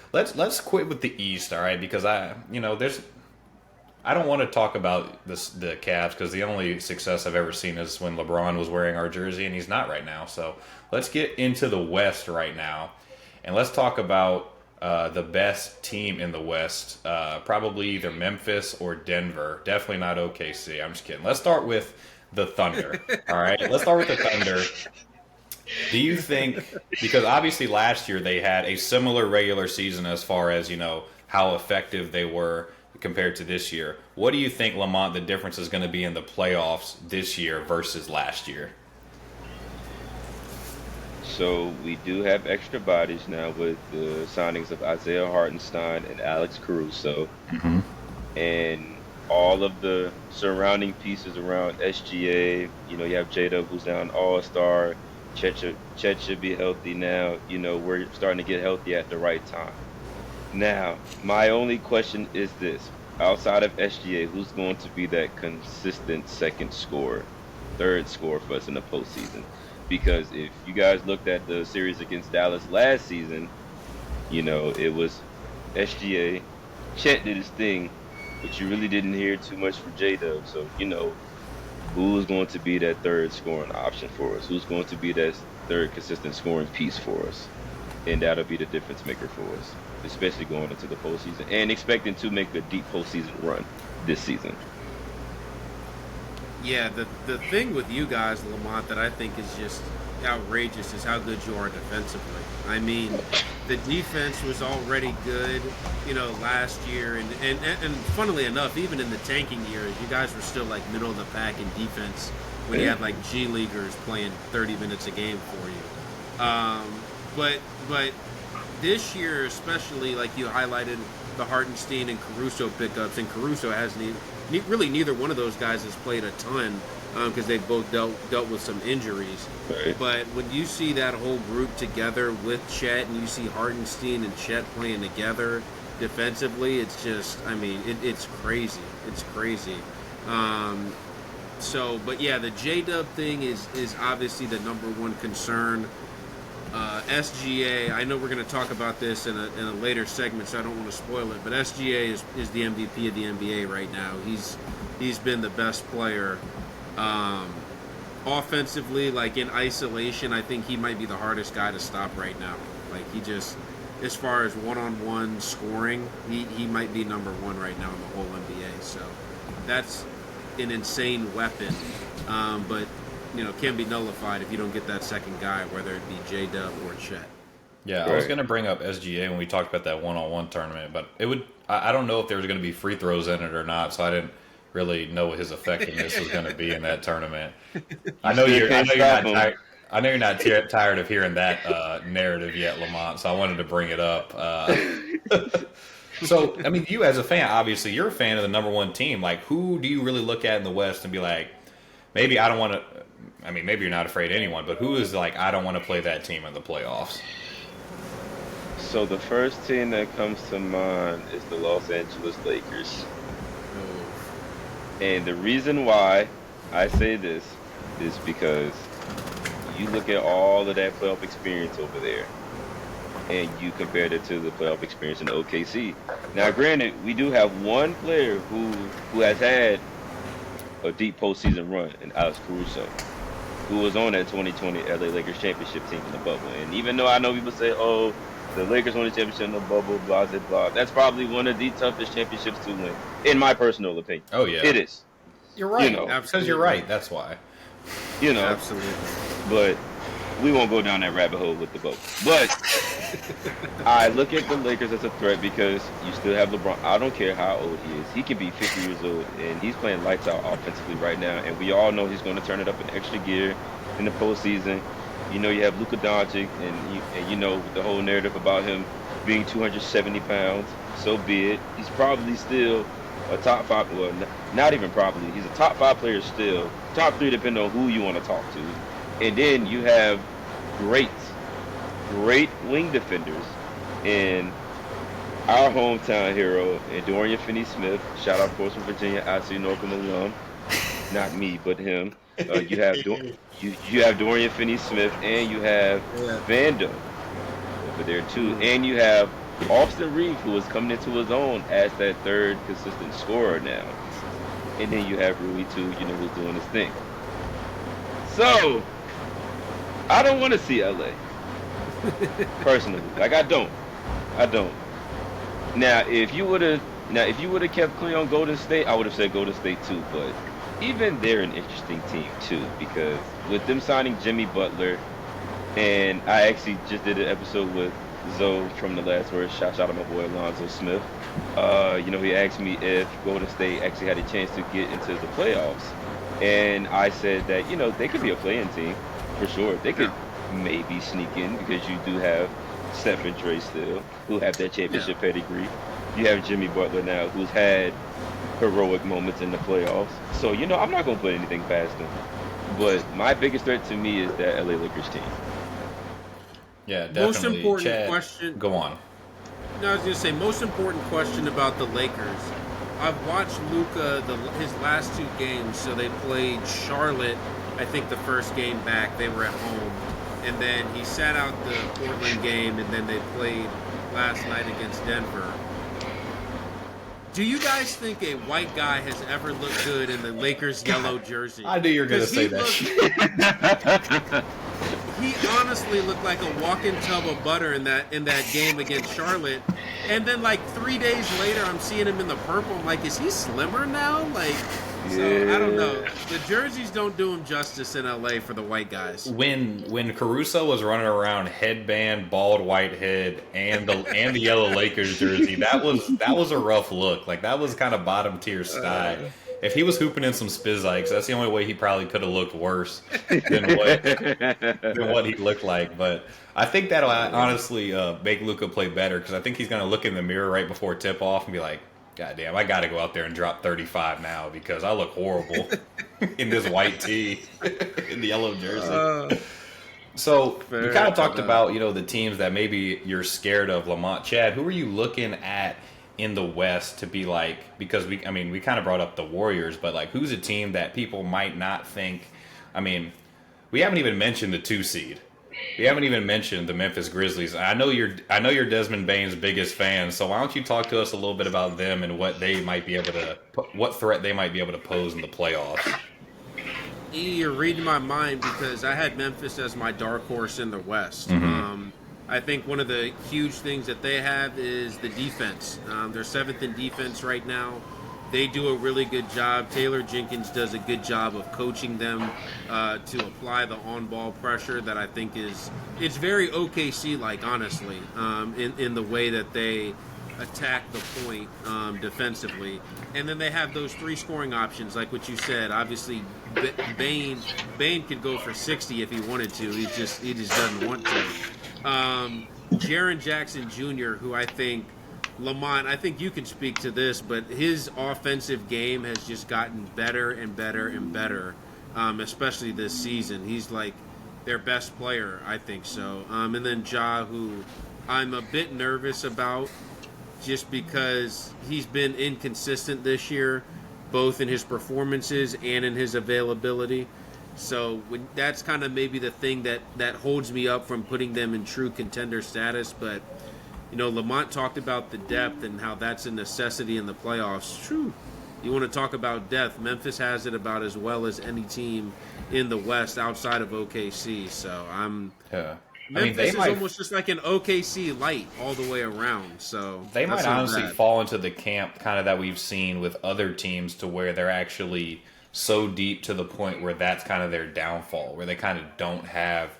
quit with the East, all right? Because I don't want to talk about the Cavs because the only success I've ever seen is when LeBron was wearing our jersey, and he's not right now. So let's get into the West right now, and let's talk about the best team in the West, probably either Memphis or Denver. Definitely not OKC. I'm just kidding. Let's start with the Thunder. All right, let's start with the Thunder. Do you think, because obviously last year they had a similar regular season as far as how effective they were compared to this year, what do you think, Lamont, the difference is going to be in the playoffs this year versus last year?
So we do have extra bodies now with the signings of Isaiah Hartenstein and Alex Caruso, and all of the surrounding pieces around SGA. You have J-Dub, who's now an all-star. Chet should be healthy now. We're starting to get healthy at the right time. Now, my only question is this. Outside of SGA, who's going to be that consistent second scorer, third scorer for us in the postseason? Because if you guys looked at the series against Dallas last season, it was SGA. Chet did his thing, but you really didn't hear too much from J-Dub. So, who's going to be that third scoring option for us? Who's going to be that third consistent scoring piece for us? And that'll be the difference maker for us, especially going into the postseason and expecting to make a deep postseason run this season.
Yeah, the thing with you guys, Lamont, that I think is just, outrageous is how good you are defensively. I mean, the defense was already good, last year, and funnily enough, even in the tanking years, you guys were still like middle of the pack in defense when you had like G leaguers playing 30 minutes a game for you. But this year, especially, like you highlighted the Hartenstein and Caruso pickups, and Caruso hasn't really neither one of those guys has played a ton because they've both dealt with some injuries.
Right.
But when you see that whole group together with Chet, and you see Hartenstein and Chet playing together defensively, it's just, I mean, it's crazy. It's crazy. But yeah, the J-Dub thing is obviously the number one concern. SGA, I know we're going to talk about this in a later segment, so I don't want to spoil it, but SGA is the MVP of the NBA right now. He's been the best player. Offensively, like in isolation, I think he might be the hardest guy to stop right now. Like he just, as far as one-on-one scoring, he might be number one right now in the whole NBA. So that's an insane weapon. But can be nullified if you don't get that second guy, whether it be J-Dub or Chet.
Yeah, right. I was going to bring up SGA when we talked about that one-on-one tournament, but I don't know if there was going to be free throws in it or not, so I didn't really know what his effectiveness was going to be in that tournament. I know you're not tired of hearing that narrative yet, Lamont, so I wanted to bring it up. So, I mean, you as a fan, obviously, you're a fan of the number one team. Like, who do you really look at in the West and be like, maybe I don't want to – I mean, maybe you're not afraid of anyone, but who is like, I don't want to play that team in the playoffs?
So the first team that comes to mind is the Los Angeles Lakers. And the reason why I say this is because you look at all of that playoff experience over there, and you compared it to the playoff experience in OKC. Now, granted, we do have one player who has had a deep postseason run in Alex Caruso, who was on that 2020 LA Lakers championship team in the bubble. And even though I know people say, oh, the Lakers won the championship in the bubble, blah, blah, blah, that's probably one of the toughest championships to win, in my personal opinion.
Oh, yeah.
It is.
You're right. Because you're right. That's why.
Absolutely.
But we won't go down that rabbit hole with the boat. But I look at the Lakers as a threat because you still have LeBron. I don't care how old he is. He could be 50 years old, and he's playing lights out offensively right now. And we all know he's going to turn it up an extra gear in the postseason. You have Luka Doncic, and with the whole narrative about him being 270 pounds. So be it. He's probably still a top five. Well, not even probably. He's a top five player still. Top three, depending on who you want to talk to. And then you have great wing defenders in our hometown hero, and Dorian Finney-Smith. Shout out, of course, from Virginia, IC Northam alum. Not me, but him. You have you have Dorian Finney-Smith, and you have Vando over there too, and you have Austin Reeves, who is coming into his own as that third consistent scorer now. And then you have Rui too, who's doing his thing. So I don't want to see LA. Personally. Like I don't. Now if you would have kept clear on Golden State, I would have said Golden State too, but even they're an interesting team too, because with them signing Jimmy Butler, and I actually just did an episode with Zoe from The Last Word, shout out to my boy Alonzo Smith. He asked me if Golden State actually had a chance to get into the playoffs. And I said that, they could be a play-in team, for sure. They could maybe sneak in because you do have Steph and Dre still, who have that championship pedigree. You have Jimmy Butler now, who's had heroic moments in the playoffs. So, I'm not going to put anything past them. But my biggest threat to me is that LA Lakers team.
Yeah, definitely.
Most important
Chad,
question.
Go on.
No, I was going to say, most important question about the Lakers. I've watched Luka his last two games. So they played Charlotte, I think the first game back. They were at home. And then he sat out the Portland game, and then they played last night against Denver. Do you guys think a white guy has ever looked good in the Lakers yellow jersey?
I knew you were going to say that.
He honestly looked like a walking tub of butter in that game against Charlotte. And then like 3 days later, I'm seeing him in the purple. I'm like, is he slimmer now? Like, so I don't know. The jerseys don't do him justice in LA for the white guys.
When Caruso was running around headband, bald white head, and the yellow Lakers jersey, that was a rough look. Like that was kind of bottom tier style. If he was hooping in some Spizikes, that's the only way he probably could have looked worse than what he looked like. But I think that'll honestly make Luka play better because I think he's going to look in the mirror right before tip off and be like, God damn, I got to go out there and drop 35 now because I look horrible in this white tee, in the yellow jersey. So you kind of talked about, the teams that maybe you're scared of, Lamont. Chad, who are you looking at in the West to be like, because we kind of brought up the Warriors, but like who's a team that people might not think, we haven't even mentioned the 2 seed. We haven't even mentioned the Memphis Grizzlies. I know you're Desmond Bane's biggest fan, so why don't you talk to us a little bit about them and what threat they might be able to pose in the playoffs?
You're reading my mind because I had Memphis as my dark horse in the West.
Mm-hmm.
I think one of the huge things that they have is the defense. They're 7th in defense right now. They do a really good job. Taylor Jenkins does a good job of coaching them to apply the on-ball pressure that I think it's very OKC-like, honestly, in the way that they attack the point defensively. And then they have those 3 scoring options, like what you said. Obviously, Bane could go for 60 if he wanted to. He just doesn't want to. Jaren Jackson Jr., who I think, Lamont, I think you can speak to this, but his offensive game has just gotten better and better and better, especially this season. He's like their best player, I think so. And then Ja, who I'm a bit nervous about just because he's been inconsistent this year, both in his performances and in his availability. So that's kind of maybe the thing that holds me up from putting them in true contender status. But, Lamont talked about the depth and how that's a necessity in the playoffs. True. You want to talk about depth, Memphis has it about as well as any team in the West outside of OKC. So Memphis is almost just like an OKC light all the way around. So
they might honestly fall into the camp kind of that we've seen with other teams to where they're actually so deep to the point where that's kind of their downfall, where they kind of don't have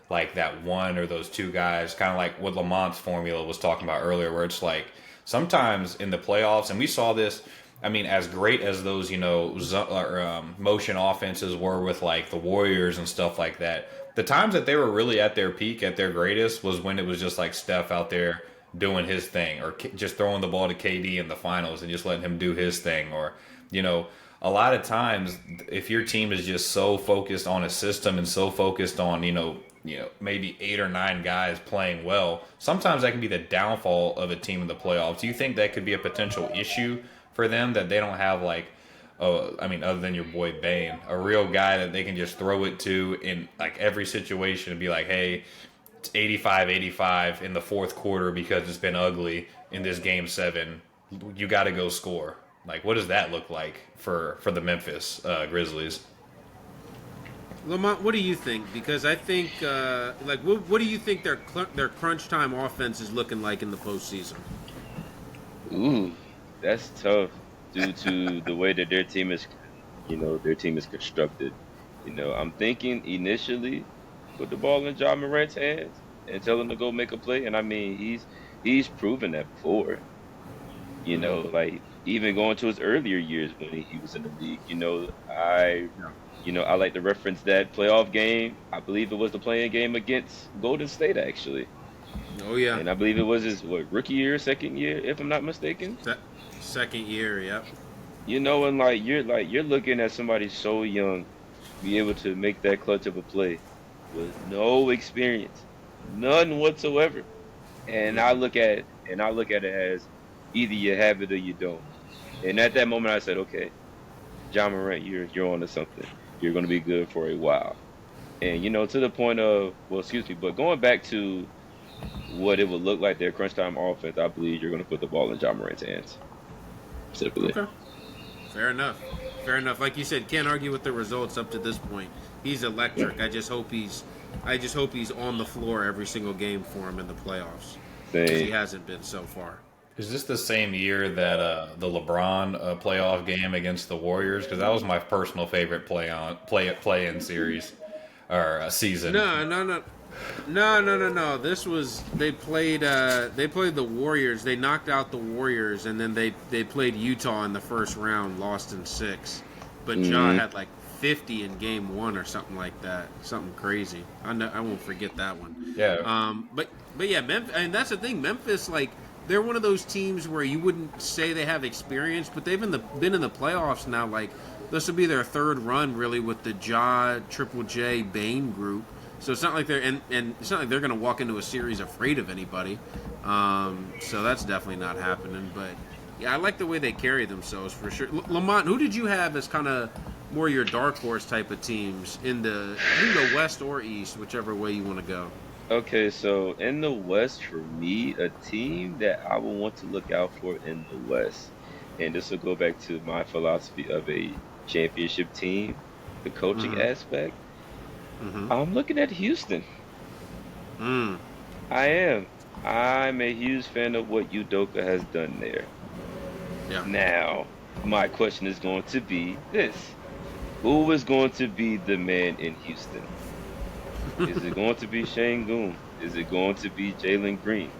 like that one or those 2 guys, kind of like what Lamont's formula was talking about earlier, where it's like sometimes in the playoffs, and we saw this, as great as those, motion offenses were with like the Warriors and stuff like that, the times that they were really at their peak, at their greatest, was when it was just like Steph out there doing his thing, or just throwing the ball to KD in the finals and just letting him do his thing, or, a lot of times, if your team is just so focused on a system and so focused on, maybe 8 or 9 guys playing well, sometimes that can be the downfall of a team in the playoffs. Do you think that could be a potential issue for them, that they don't have other than your boy Bane, a real guy that they can just throw it to in like every situation and be like, hey, it's 85-85 in the 4th quarter because it's been ugly in this game 7. You got to go score. Like, what does that look like for the Memphis Grizzlies?
Lamont, what do you think? Because I think, what do you think their crunch time offense is looking like in the postseason?
Ooh, that's tough due to the way that their team is constructed. I'm thinking initially put the ball in Ja Morant's hands and tell him to go make a play. And he's proven that before. Even going to his earlier years when he was in the league, I like to reference that playoff game. I believe it was the playing game against Golden State, actually.
Oh yeah.
And I believe it was his rookie year, second year, if I'm not mistaken.
Second year, yep.
And you're looking at somebody so young, be able to make that clutch of a play with no experience, none whatsoever. And I look at it as either you have it or you don't. And at that moment, I said, okay, Ja Morant, you're on to something. You're going to be good for a while. And, to the point of, but going back to what it would look like their crunch time offense, I believe you're going to put the ball in Ja Morant's hands. Simply.
Okay. Fair enough. Like you said, can't argue with the results up to this point. He's electric. I just hope he's on the floor every single game for him in the playoffs. Because he hasn't been so far.
Is this the same year that the LeBron playoff game against the Warriors? Because that was my personal favorite play in series or season.
No. This was they played the Warriors. They knocked out the Warriors, and then they played Utah in the first round, lost in 6. But Ja had like 50 in game 1 or something like that, something crazy. I won't forget that one.
Yeah.
But yeah, Memphis, and that's the thing. Memphis, like, they're one of those teams where you wouldn't say they have experience, but they've been in the playoffs now. Like, this will be their third run really with the Ja, Triple J, Bane group. So it's not like they're and it's not like they're going to walk into a series afraid of anybody. So that's definitely not happening. But yeah, I like the way they carry themselves for sure. Lamont, who did you have as kind of more your dark horse type of teams in the West or East, whichever way you want to go?
Okay, so in the West, for me, a team that I will want to look out for in the West, and this will go back to my philosophy of a championship team, the coaching aspect. I'm looking at Houston.
Mm.
I am. I'm a huge fan of what Udoka has done there.
Yeah.
Now, my question is going to be this. Who is going to be the man in Houston? Is it going to be Shane Goon? Is it going to be Jalen Green?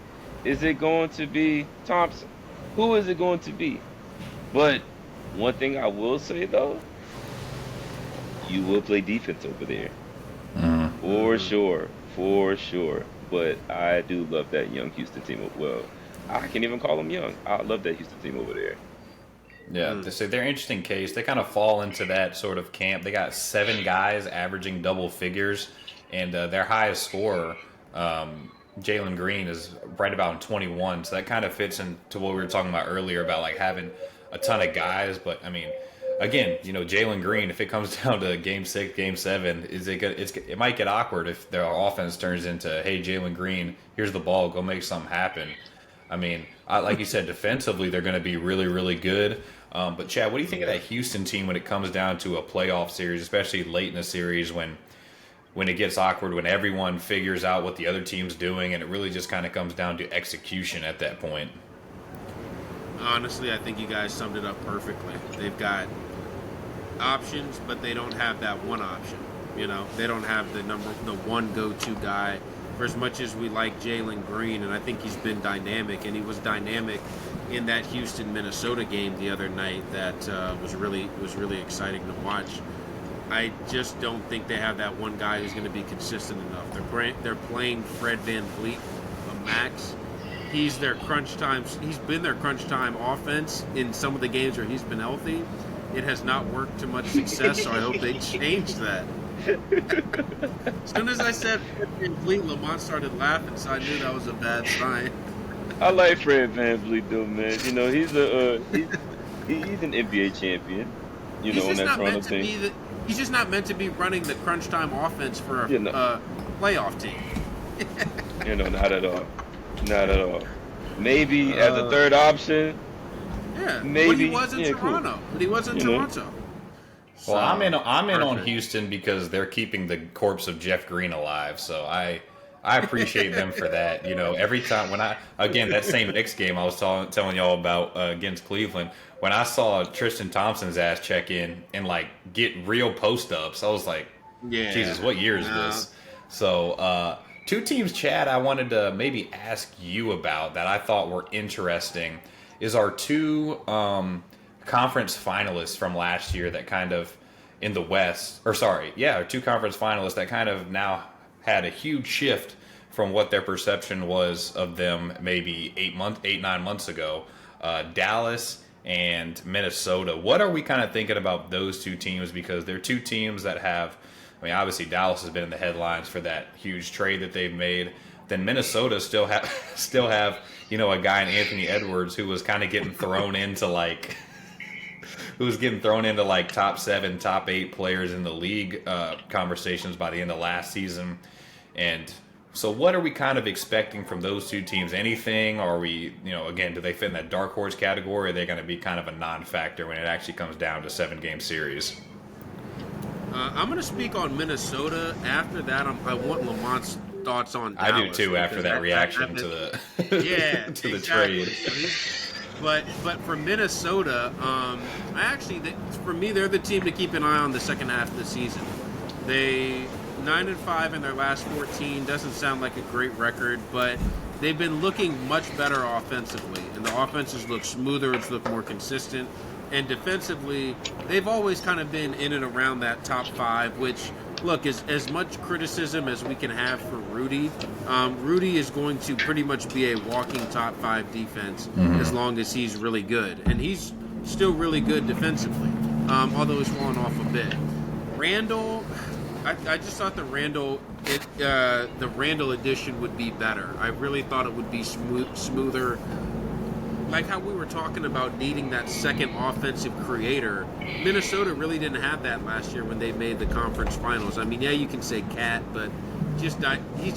Is it going to be Thompson? Who is it going to be? But one thing I will say, though, you will play defense over there. For sure. But I do love that young Houston team. Well, I can't even call them young. I love that Houston team over there.
Yeah, so they're an interesting case. They kind of fall into that sort of camp. They got 7 guys averaging double figures, and their highest scorer, Jalen Green, is right about 21. So that kind of fits into what we were talking about earlier about like having a ton of guys. But I mean, again, Jalen Green, if it comes down to game 6, game 7, it might get awkward if their offense turns into, hey, Jalen Green, here's the ball, go make something happen. I mean, like you said, defensively, they're going to be really, really good. But, Chad, what do you think of that Houston team when it comes down to a playoff series, especially late in the series when it gets awkward, when everyone figures out what the other team's doing, and it really just kind of comes down to execution at that point?
Honestly, I think you guys summed it up perfectly. They've got options, but they don't have that one option. They don't have the one go-to guy. For as much as we like Jalen Green, and I think he's been dynamic, and he was dynamic in that Houston-Minnesota game the other night that was really exciting to watch. I just don't think they have that one guy who's going to be consistent enough. They're playing Fred VanVleet, a max. He's their crunch time. He's been their crunch time offense in some of the games where he's been healthy. It has not worked to much success, so I hope they change that. As soon as I said Fred VanVleet, Lamont started laughing, so I knew that was a bad sign.
I like Fred VanVleet though, man. He's an NBA champion.
He's just not meant to be running the crunch time offense for a playoff team.
Not at all. Not at all. Maybe as a third option.
Yeah,
maybe.
But he was in Toronto.
Cool.
But he was in Toronto.
Well, I'm in on Houston because they're keeping the corpse of Jeff Green alive. So I appreciate them for that. Every time that same Knicks game I was telling y'all about against Cleveland, when I saw Tristan Thompson's ass check in and like get real post ups, I was like, Jesus, what year is this? So 2 teams, Chad, I wanted to maybe ask you about that I thought were interesting is our 2 conference finalists from last year that kind of in the West, our 2 conference finalists that kind of now had a huge shift from what their perception was of them maybe 8-9 months ago. Dallas and Minnesota. What are we kind of thinking about those 2 teams? Because they're 2 teams that have, obviously Dallas has been in the headlines for that huge trade that they've made. Then Minnesota still have a guy in Anthony Edwards who was kind of getting thrown into like top 7, top 8 players in the league conversations by the end of last season. And so what are we kind of expecting from those 2 teams? Anything? Or are we, again, do they fit in that dark horse category? Or are they going to be kind of a non-factor when it actually comes down to 7-game series?
I'm going to speak on Minnesota. After that, I want Lamont's thoughts on
I
Dallas.
do too after that reaction to the
yeah,
to the
exactly.
trade.
But for Minnesota, for me, they're the team to keep an eye on the second half of the season. They 9-5 in their last 14 doesn't sound like a great record, but they've been looking much better offensively, and the offenses look smoother, it's look more consistent, and defensively, they've always kind of been in and around that top 5, which, look, as much criticism as we can have for Rudy, Rudy is going to pretty much be a walking top 5 defense as long as he's really good, and he's still really good defensively, although he's fallen off a bit. Randall, I just thought the Randall edition would be better. I really thought it would be smoother. Like how we were talking about needing that second offensive creator, Minnesota really didn't have that last year when they made the conference finals. I mean, yeah, you can say Cat, but he's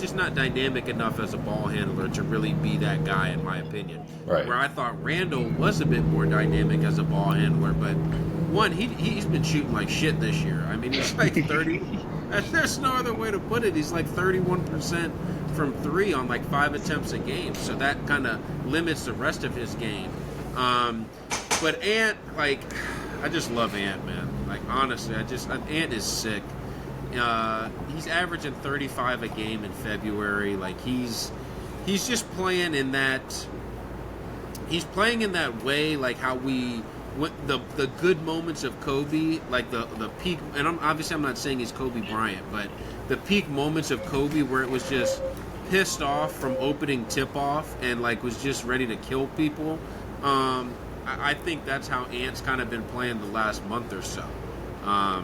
just not dynamic enough as a ball handler to really be that guy, in my opinion.
Right.
Where I thought Randall was a bit more dynamic as a ball handler, but one, he's been shooting like shit this year. I mean, he's like 30. There's no other way to put it. He's like 31% from 3 on like 5 attempts a game. So that kind of limits the rest of his game. But Ant, like, I just love Ant, man. Like, honestly, Ant is sick. He's averaging 35 a game in February. Like, he's just playing in that. He's playing in that way, like how the good moments of Kobe, like the peak, and I'm not saying he's Kobe Bryant, but the peak moments of Kobe where it was just pissed off from opening tip-off and like was just ready to kill people. I think that's how Ant's kind of been playing the last month or so.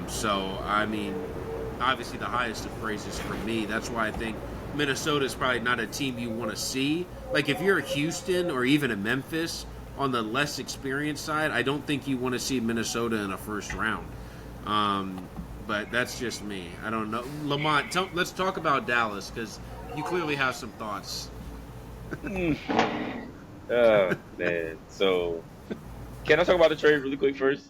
So, I mean, obviously the highest of praises for me. That's why I think Minnesota is probably not a team you want to see. Like if you're a Houston or even a Memphis, on the less experienced side, I don't think you want to see Minnesota in a first round. But that's just me. I don't know. Lamont, let's talk about Dallas because you clearly have some thoughts.
Oh, man. So, can I talk about the trade really quick first?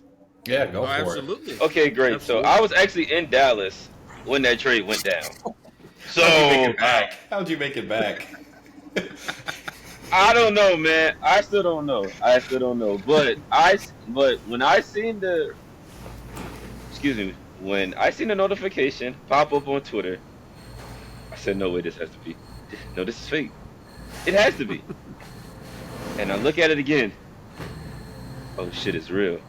Yeah, go for
absolutely.
it.
Okay, great.
Absolutely.
So, I was actually in Dallas when that trade went down. So,
How'd you make it back?
I don't know, man. I still don't know. But when I seen the notification pop up on Twitter, I said, no way, this has to be. No, this is fake. It has to be. And I look at it again. Oh shit, it's real.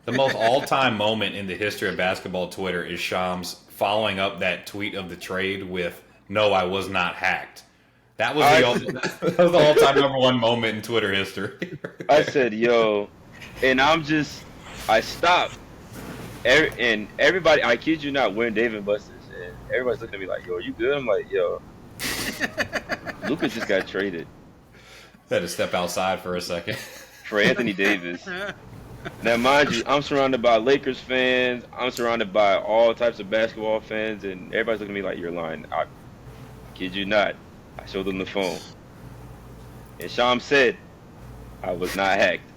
The most all-time moment in the history of basketball Twitter is Shams following up that tweet of the trade with, "No, I was not hacked." That was the all-time #1 moment in Twitter history.
I said, yo, and I stopped. And everybody, I kid you not, wearing Dave & Buster's. And everybody's looking at me like, yo, are you good? I'm like, yo, Luka just got traded.
Had to step outside for a second.
For Anthony Davis. Now, mind you, I'm surrounded by Lakers fans. I'm surrounded by all types of basketball fans. And everybody's looking at me like, you're lying. I kid you not. I showed them the phone. And Sham said, I was not hacked.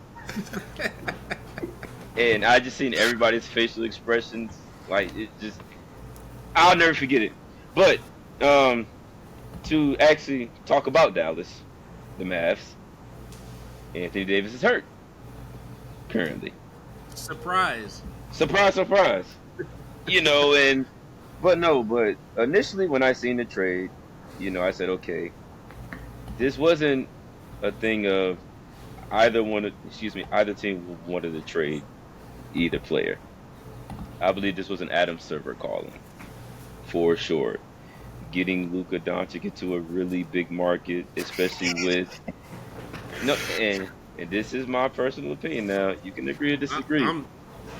And I just seen everybody's facial expressions. Like, it just, I'll never forget it. But, to actually talk about Dallas, the Mavs, Anthony Davis is hurt. Currently.
Surprise.
Surprise. You know, but initially when I seen the trade, you know, I said, okay, this wasn't a thing of either team wanted to trade either player. I believe this was an Adam Silver calling, for sure. Getting Luka Doncic into a really big market, especially with and this is my personal opinion. Now you can agree or disagree.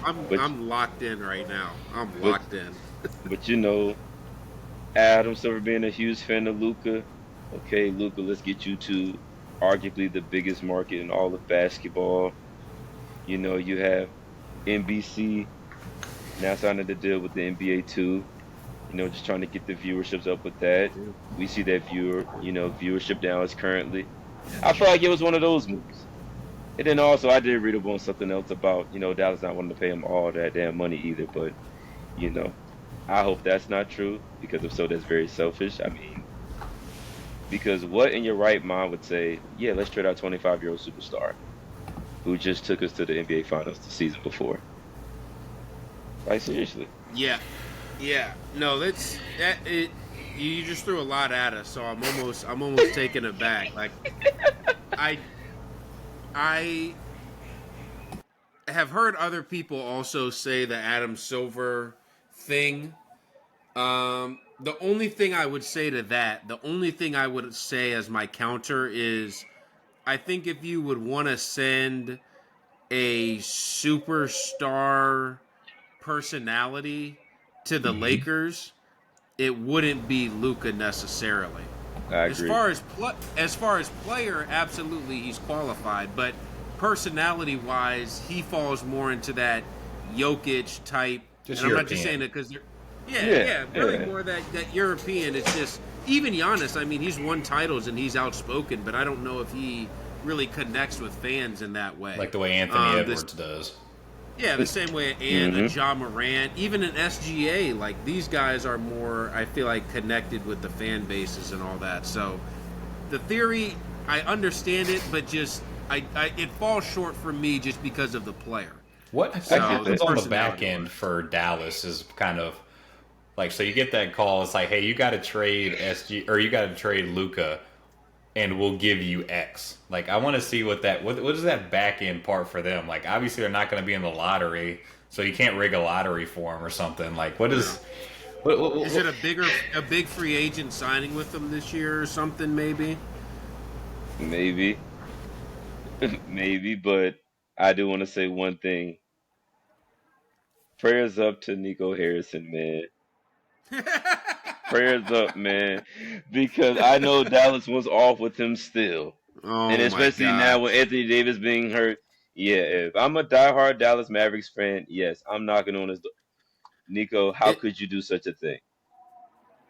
I'm locked in right now. I'm locked in.
But you know, Adam Silver being a huge fan of Luka. Okay, Luka, let's get you to arguably the biggest market in all of basketball. You know, you have NBC now signing the deal with the NBA too. You know, just trying to get the viewerships up with that. We see that viewership down is currently. I feel like it was one of those moves. And then also, I did read up on something else about, you know, Dallas not wanting to pay him all that damn money either. But, you know, I hope that's not true, because if so, that's very selfish. I mean, Because what in your right mind would say, yeah, let's trade our 25-year-old superstar who just took us to the NBA Finals the season before? Like, seriously.
Yeah, yeah. No, that's that. It. You just threw a lot at us, so I'm almost taken aback. Like, I, I have heard other people also say the Adam Silver thing. The only thing I would say to that, the only thing I would say as my counter is, I think if you would want to send a superstar personality to the Lakers, it wouldn't be Luka necessarily.
I
As
agree.
far as player, absolutely he's qualified, but personality wise, he falls more into that Jokic type.
Just
and I'm not
European.
just saying it because
Yeah,
really
yeah.
more that European. It's just even Giannis. I mean, he's won titles and he's outspoken, but I don't know if he really connects with fans in that way.
Like the way Anthony Edwards does.
Yeah, the same way, and Ja Morant, even an SGA, like these guys are more, I feel like, connected with the fan bases and all that. So the theory, I understand it, but just it falls short for me just because of the player.
What
So,
happens
the
on the back
personality
end for Dallas is kind of like, so you get that call. It's like, hey, you got to trade SG or you got to trade Luka, and we'll give you X. Like, I want to see what is that back end part for them. Like, obviously they're not going to be in the lottery, so you can't rig a lottery for them or something. Like, what is?
Is it a big free agent signing with them this year or something? Maybe.
Maybe. Maybe, but I do want to say one thing. Prayers up to Nico Harrison, man. Prayers up, man. Because I know Dallas was off with him still. And
Oh my
especially now
God!
with Anthony Davis being hurt. Yeah, if I'm a diehard Dallas Mavericks fan, yes, I'm knocking on his door. Nico, how
It,
could you do such a thing?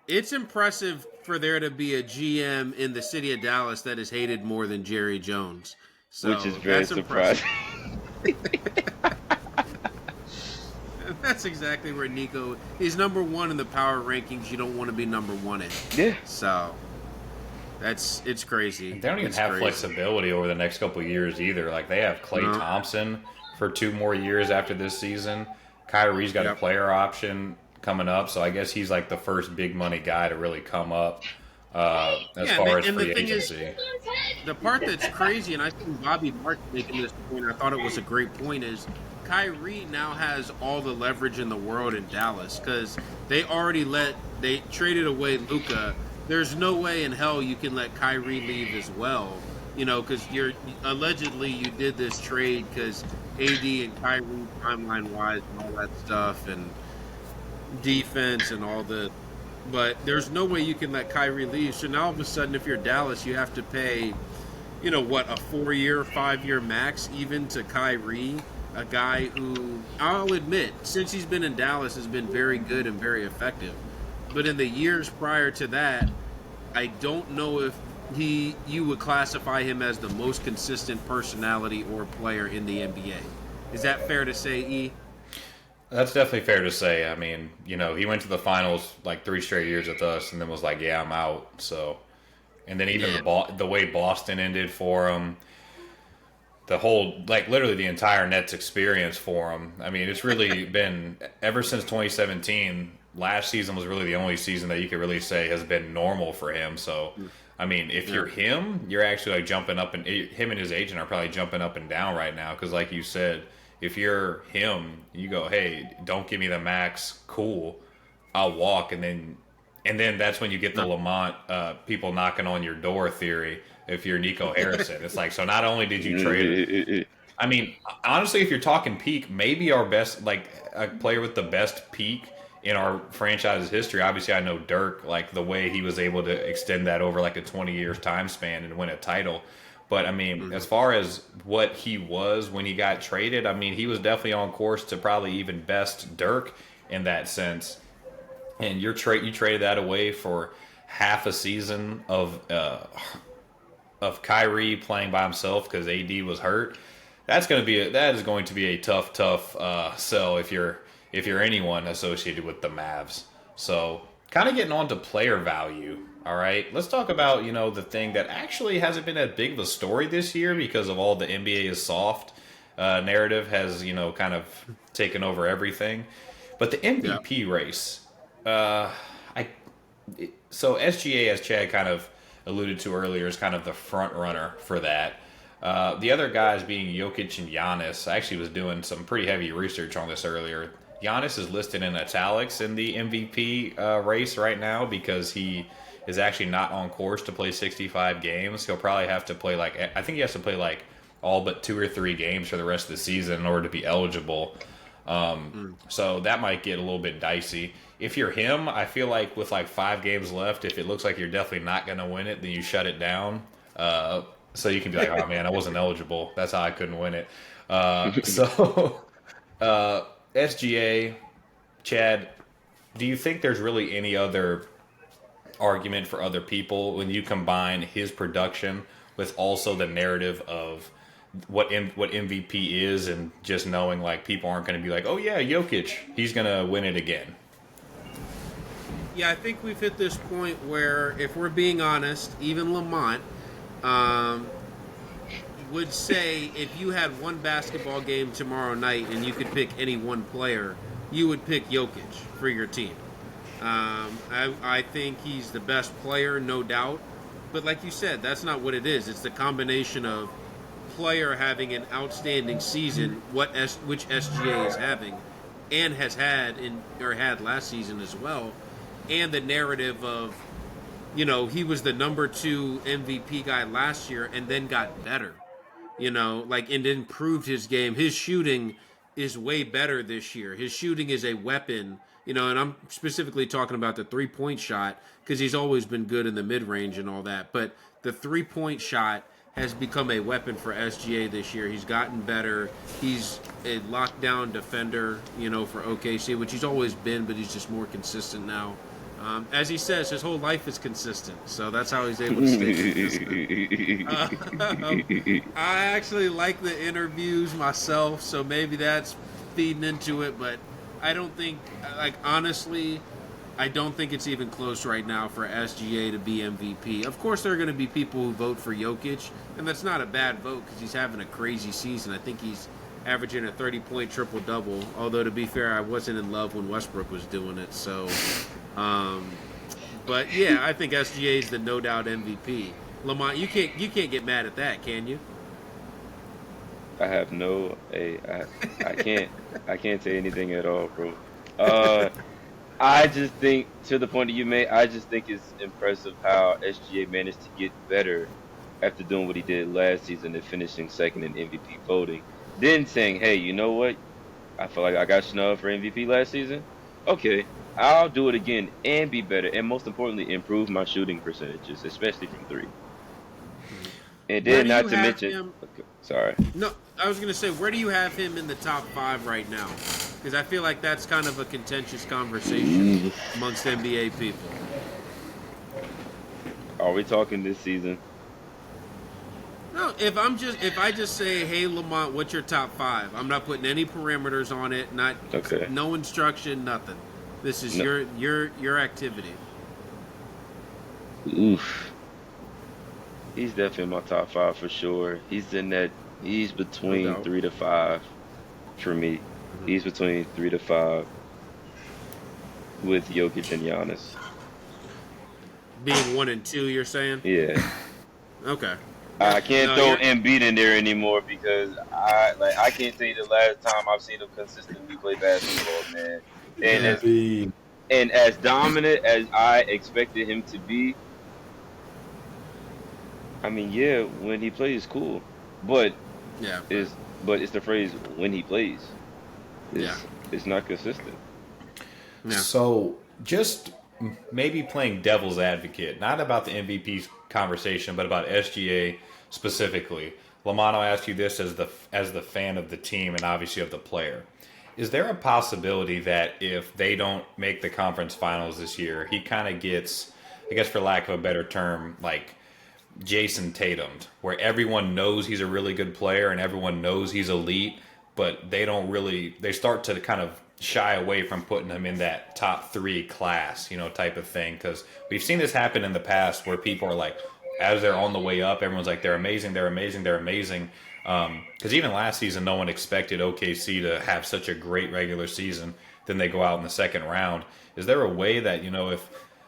it's impressive for there to be a GM in the city of Dallas that is hated more than Jerry Jones.
Which is
So
very
that's impressive.
surprising.
That's exactly where Nico is number one in the power rankings. You don't want to be number one in.
Yeah.
So it's crazy.
They don't even
It's
have
crazy.
flexibility over the next couple of years either. Like, they have Klay
No.
Thompson for 2 more years after this season. Kyrie's got a
Yep.
player option coming up, so I guess he's like the first big money guy to really come up as
Yeah,
far as
and
free
the thing is,
agency.
the part that's crazy, and I think Bobby Mark making this point, I thought it was a great point, is Kyrie now has all the leverage in the world in Dallas because they traded away Luka. There's no way in hell you can let Kyrie leave as well, because allegedly you did this trade because AD and Kyrie timeline wise and all that stuff and defense and all the. But there's no way you can let Kyrie leave. So now all of a sudden, if you're Dallas, you have to pay, a 4-year, 5-year max even to Kyrie, a guy who I'll admit, since he's been in Dallas, has been very good and very effective. But in the years prior to that, I don't know if you would classify him as the most consistent personality or player in the NBA. Is that fair to say, E?
That's definitely fair to say. I mean, he went to the finals like 3 straight years with us, and then was like, "Yeah, I'm out." So, and then even the way Boston ended for him, the whole literally the entire Nets experience for him. I mean, it's really been ever since 2017. Last season was really the only season that you could really say has been normal for him. So, I mean, if you're him, you're actually like jumping up, and him and his agent are probably jumping up and down right now because, like you said. If you're him, you go, hey, don't give me the max. Cool, I'll walk, and then that's when you get the Lamont people knocking on your door theory. If you're Nico Harrison, it's like, so not only did you trade, I mean, honestly, if you're talking peak, maybe our best, like a player with the best peak in our franchise's history. Obviously, I know Dirk, like the way he was able to extend that over like a 20 years time span and win a title. But, I mean, as far as what he was when he got traded, I mean, he was definitely on course to probably even best Dirk in that sense. And you traded that away for half a season of Kyrie playing by himself because AD was hurt. That is going to be a tough sell if you're anyone associated with the Mavs. So, kind of getting on to player value. All right, let's talk about the thing that actually hasn't been that big of a story this year because of all the NBA is soft narrative has kind of taken over everything. But the
Yeah.
MVP race, I so SGA, as Chad kind of alluded to earlier, is kind of the front runner for that. The other guys being Jokic and Giannis. I actually was doing some pretty heavy research on this earlier. Giannis is listed in italics in the MVP race right now because he is actually not on course to play 65 games. He'll probably have to play I think he has to play all but 2 or 3 games for the rest of the season in order to be eligible. So that might get a little bit dicey. If you're him, I feel like with 5 games left, if it looks like you're definitely not going to win it, then you shut it down. So you can be like, oh man, I wasn't eligible. That's how I couldn't win it. SGA, Chad, do you think there's really any other argument for other people when you combine his production with also the narrative of what MVP is, and just knowing people aren't going to be like, oh yeah, Jokic, he's going to win it again?
Yeah, I think we've hit this point where, if we're being honest, even Lamont would say if you had one basketball game tomorrow night and you could pick any one player, you would pick Jokic for your team. I think he's the best player, no doubt. But like you said, that's not what it is. It's the combination of player having an outstanding season, which SGA is having, and has had had last season as well, and the narrative of, he was the number 2 MVP guy last year and then got better, and improved his game. His shooting is way better this year. His shooting is a weapon, and I'm specifically talking about the 3-point shot because he's always been good in the mid-range and all that. But the 3-point shot has become a weapon for SGA this year. He's gotten better. He's a lockdown defender, for OKC, which he's always been, but he's just more consistent now. As he says, his whole life is consistent, so that's how he's able to stay consistent. I actually like the interviews myself, so maybe that's feeding into it, but I don't think, honestly, I don't think it's even close right now for SGA to be MVP. Of course, there are going to be people who vote for Jokic, and that's not a bad vote because he's having a crazy season. I think he's averaging a 30-point triple-double, although, to be fair, I wasn't in love when Westbrook was doing it, so... but yeah, I think SGA is the no doubt MVP. Lamont, you can't get mad at that, can you?
I have I can't say anything at all, bro. I just think, to the point that you made, I just think it's impressive how SGA managed to get better after doing what he did last season and finishing second in MVP voting. Then saying, hey, you know what? I feel like I got snubbed for MVP last season. Okay, I'll do it again and be better, and most importantly, improve my shooting percentages, especially from 3. And then, not to mention, sorry.
No, I was going to say, where do you have him in the top 5 right now? Because I feel like that's kind of a contentious conversation amongst NBA people.
Are we talking this season?
No, if I just say, hey Lamont, what's your top 5? I'm not putting any parameters on it, no instruction, nothing. This is your activity.
Oof. He's definitely in my top 5 for sure. He's between 3 to 5 for me. Mm-hmm. He's between 3 to 5 with Jokic and Giannis.
Being 1 and 2, you're saying?
Yeah.
Okay.
I can't throw Embiid in there anymore because I can't say the last time I've seen him consistently play basketball, man. And as dominant as I expected him to be, I mean, yeah, when he plays, cool, but it's the phrase when he plays. It's not consistent.
Yeah. So just maybe playing devil's advocate, not about the MVP conversation, but about SGA specifically. Lamont, I'll ask you this as the fan of the team and obviously of the player. Is there a possibility that if they don't make the conference finals this year, he kind of gets, I guess for lack of a better term, like Jason Tatum'd, where everyone knows he's a really good player and everyone knows he's elite, but they start to kind of shy away from putting him in that top 3 class, type of thing. Because we've seen this happen in the past where people are like, as they're on the way up, everyone's like, they're amazing, they're amazing, they're amazing. Because even last season, no one expected OKC to have such a great regular season. Then they go out in the second round. Is there a way that,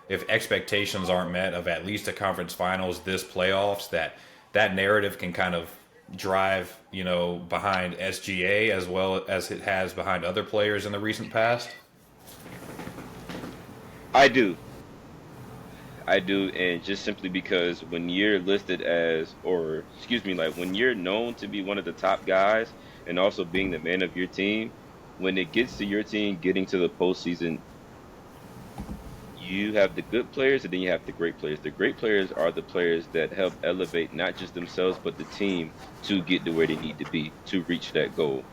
if expectations aren't met of at least a conference finals, this playoffs, that narrative can kind of drive, behind SGA as well as it has behind other players in the recent past?
I do, and just simply because when you're listed as, or excuse me, like when you're known to be one of the top guys and also being the man of your team, when it gets to your team getting to the postseason, you have the good players and then you have the great players. The great players are the players that help elevate not just themselves but the team to get to where they need to be to reach that goal.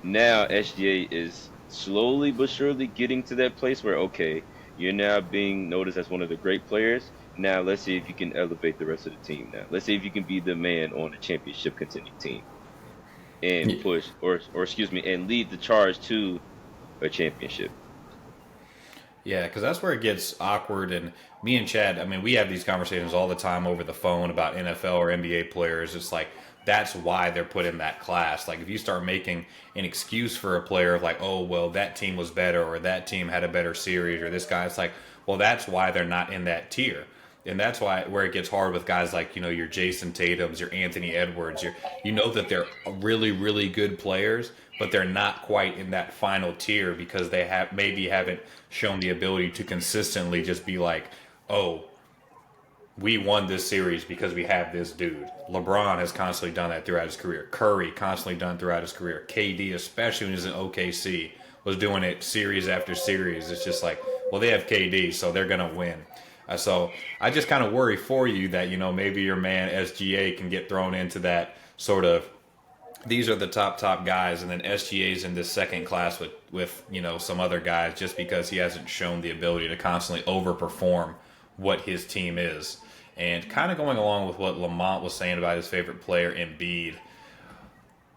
Now SGA is slowly but surely getting to that place where, okay, you're now being noticed as one of the great players. Now let's see if you can elevate the rest of the team. Now let's see if you can be the man on a championship contending team and push, or excuse me, and lead the charge to a championship.
Yeah, because that's where it gets awkward. And me and Chad, I mean, we have these conversations all the time over the phone about NFL or NBA players. It's like, that's why they're put in that class. Like, if you start making an excuse for a player of like, oh, well, that team was better, or that team had a better series, or this guy, it's like, well, that's why they're not in that tier. And that's why where it gets hard with guys like, your Jason Tatums, your Anthony Edwards, that they're really, really good players, but they're not quite in that final tier because they haven't shown the ability to consistently just be like, oh, we won this series because we have this dude. LeBron has constantly done that throughout his career. Curry constantly done throughout his career. KD, especially when he was in OKC, was doing it series after series. It's just like, well, they have KD, so they're going to win. So I just kind of worry for you that, maybe your man SGA can get thrown into that sort of, these are the top guys, and then SGA's in this second class with some other guys just because he hasn't shown the ability to constantly overperform what his team is. And kind of going along with what Lamont was saying about his favorite player, Embiid,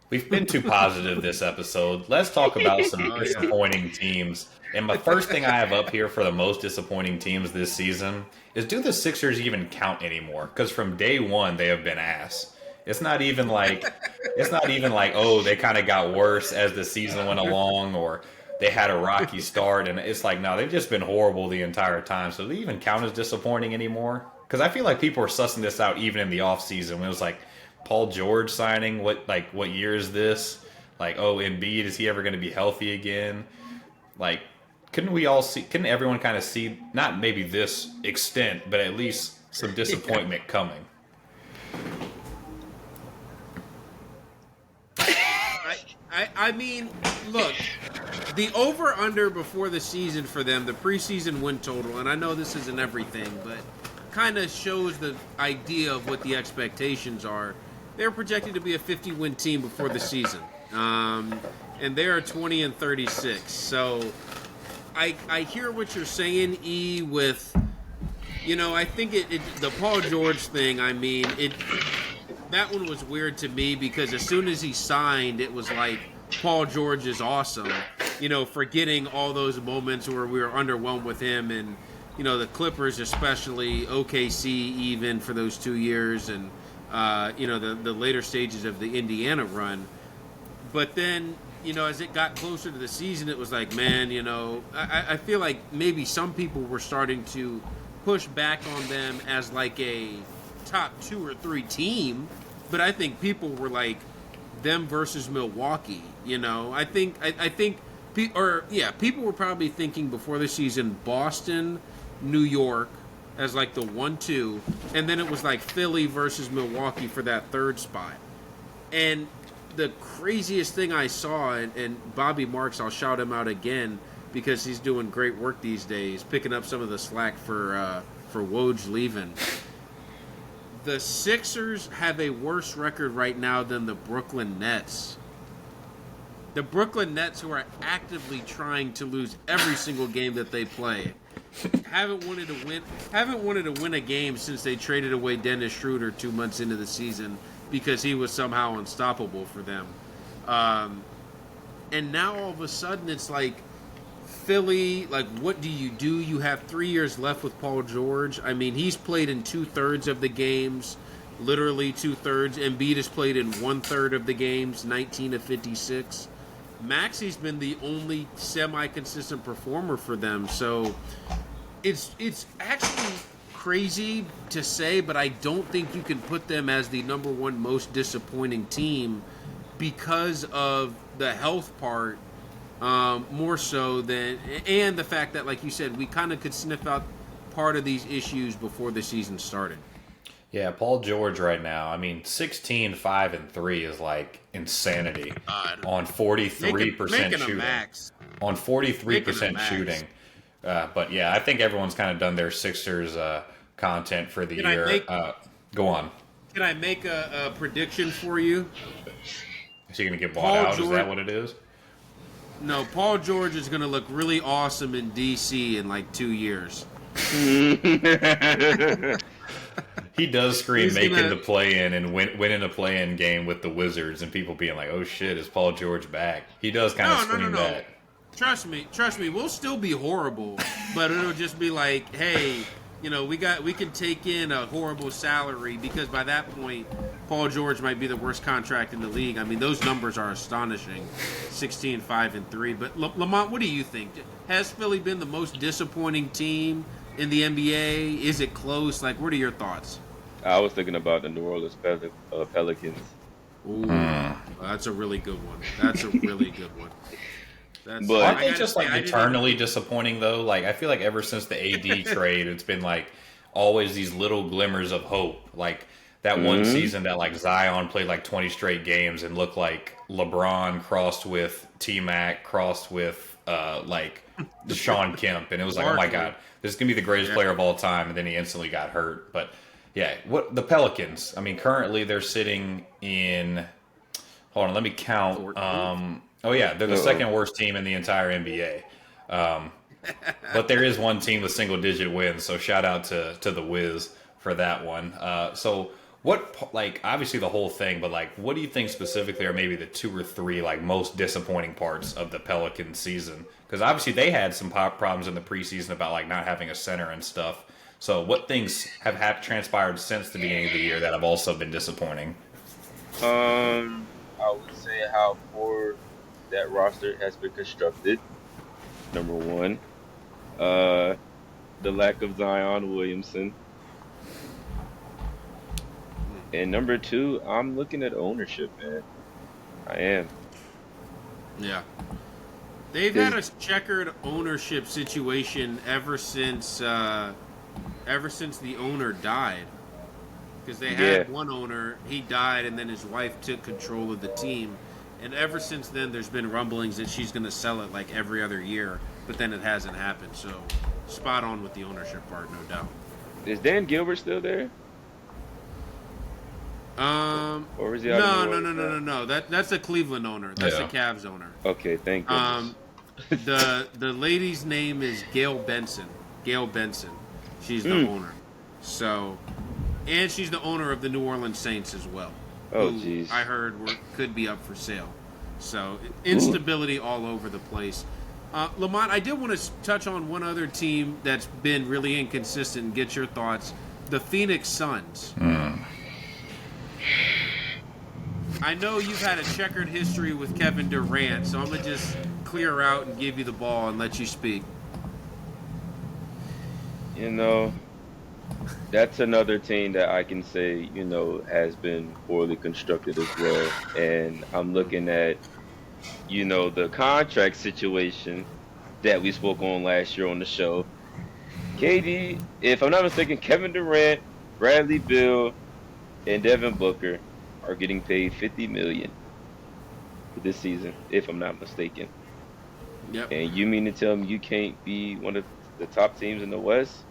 we've been too positive this episode. Let's talk about some disappointing teams. And my first thing I have up here for the most disappointing teams this season is, do the Sixers even count anymore? Because from day one, they have been ass. It's not even like, oh, they kind of got worse as the season went along, or they had a rocky start. And it's like, no, they've just been horrible the entire time. So do they even count as disappointing anymore? Because I feel like people were sussing this out even in the offseason when it was like Paul George signing. What year is this? Like, oh, Embiid, is he ever going to be healthy again? Like, couldn't everyone kind of see, not maybe this extent, but at least some disappointment coming?
I mean, look, the over-under before the season for them, the preseason win total, and I know this isn't everything, but kind of shows the idea of what the expectations are. They're projected to be a 50-win team before the season, and they are 20-36. So I hear what you're saying, E, with, I think the Paul George thing, I mean, that one was weird to me because as soon as he signed, it was like, Paul George is awesome, forgetting all those moments where we were underwhelmed with him, and, the Clippers especially, OKC even for those 2 years, and, the later stages of the Indiana run. But then, as it got closer to the season, it was like, man, I feel like maybe some people were starting to push back on them as like a top 2 or 3 team, but I think people were like them versus Milwaukee. I think people were probably thinking before the season Boston, New York as like the 1-2, and then it was like Philly versus Milwaukee for that third spot. And the craziest thing I saw, and Bobby Marks, I'll shout him out again because he's doing great work these days, picking up some of the slack for Woj leaving. The Sixers have a worse record right now than the Brooklyn Nets. The Brooklyn Nets, who are actively trying to lose every single game that they play, haven't wanted to win a game since they traded away Dennis Schroeder 2 months into the season because he was somehow unstoppable for them. And now all of a sudden it's like Philly, like, what do? You have 3 years left with Paul George. I mean, he's played in 2/3 of the games, literally 2/3. Embiid has played in 1/3 of the games, 19 of 56. Maxi's been the only semi-consistent performer for them, so it's actually crazy to say, but I don't think you can put them as the number one most disappointing team because of the health part, more so than, and the fact that, like you said, we kind of could sniff out part of these issues before the season started.
Yeah, Paul George right now, I mean, 16, 5, and 3 is like insanity on 43% shooting. On 43% shooting. But yeah, I think everyone's kind of done their Sixers content for the year. Go on.
Can I make a prediction for you?
Is he going to get bought out? Is that what it is?
No, Paul George is going to look really awesome in DC in like 2 years.
He does scream making the play-in and winning a play-in game with the Wizards and people being like, oh shit, is Paul George back? He does kind of scream that.
Trust me, we'll still be horrible, but it'll just be like, hey, you know, we can take in a horrible salary, because by that point, Paul George might be the worst contract in the league. I mean, those numbers are astonishing, 16, 5, and 3. But Lamont, what do you think? Has Philly been the most disappointing team in the NBA? Is it close? Like, what are your thoughts?
I was thinking about the New Orleans Pelicans.
Ooh, that's a really good one. That's a really good one.
But aren't they just like eternally disappointing though? Like, I feel like ever since the AD trade, it's been like always these little glimmers of hope. Like that one season that like Zion played like 20 straight games and looked like LeBron crossed with T-Mac crossed with like Sean Kemp, and it was like, oh my god, this is gonna be the greatest player of all time, and then he instantly got hurt. But yeah, what the Pelicans? I mean, currently they're sitting in. Hold on, let me count. Oh yeah, they're the second worst team in the entire NBA. But there is one team with single-digit wins, so shout out to the Wiz for that one. So what, like, obviously the whole thing, but like, what do you think specifically are maybe the 2 or 3 like most disappointing parts of the Pelican season? Because obviously they had some problems in the preseason about like not having a center and stuff. So what things have transpired since the beginning of the year that have also been disappointing?
I would say how poor that roster has been constructed. Number one, the lack of Zion Williamson, and number 2, I'm looking at ownership, man. I am.
Yeah, they've had a checkered ownership situation ever since the owner died. Because they had one owner, he died, and then his wife took control of the team. And ever since then, there's been rumblings that she's going to sell it like every other year, but then it hasn't happened. So, spot on with the ownership part, no doubt.
Is Dan Gilbert still there? Or is he out
No. That's the Cleveland owner. That's the Cavs owner.
Okay, thank you.
The lady's name is Gail Benson. Gail Benson. She's the owner. So, and she's the owner of the New Orleans Saints as well.
Oh, jeez.
I heard could be up for sale. So, instability all over the place. Lamont, I did want to touch on one other team that's been really inconsistent and get your thoughts. The Phoenix Suns. I know you've had a checkered history with Kevin Durant, so I'm going to just clear out and give you the ball and let you speak.
You know, that's another team that I can say, you know, has been poorly constructed as well. And I'm looking at, you know, the contract situation that we spoke on last year on the show. KD, if I'm not mistaken, Kevin Durant, Bradley Beal, and Devin Booker are getting paid $50 million for this season, if I'm not mistaken.
Yep.
And you mean to tell me you can't be one of the top teams in the West?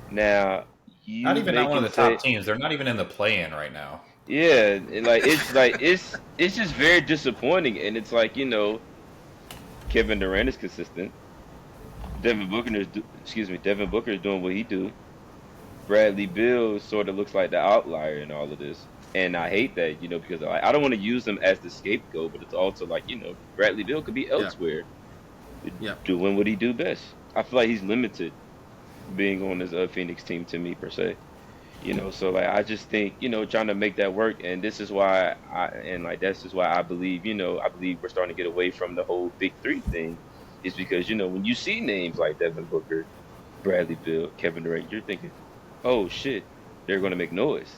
Now, you
not even one of the top teams. They're not even in the play-in right now.
Yeah, and it's just very disappointing. And it's like, you know, Kevin Durant is consistent. Devin Booker is doing what he do. Bradley Beal sort of looks like the outlier in all of this. And I hate that, you know, because I don't want to use him as the scapegoat, but it's also like, you know, Bradley Beal could be elsewhere. doing what he do best. I feel like he's limited being on this Phoenix team to me per se. So like I just think, trying to make that work, and this is why that's just why I believe, I believe we're starting to get away from the whole big three thing, is because, when you see names like Devin Booker, Bradley Beal, Kevin Durant, you're thinking, oh shit, they're gonna make noise.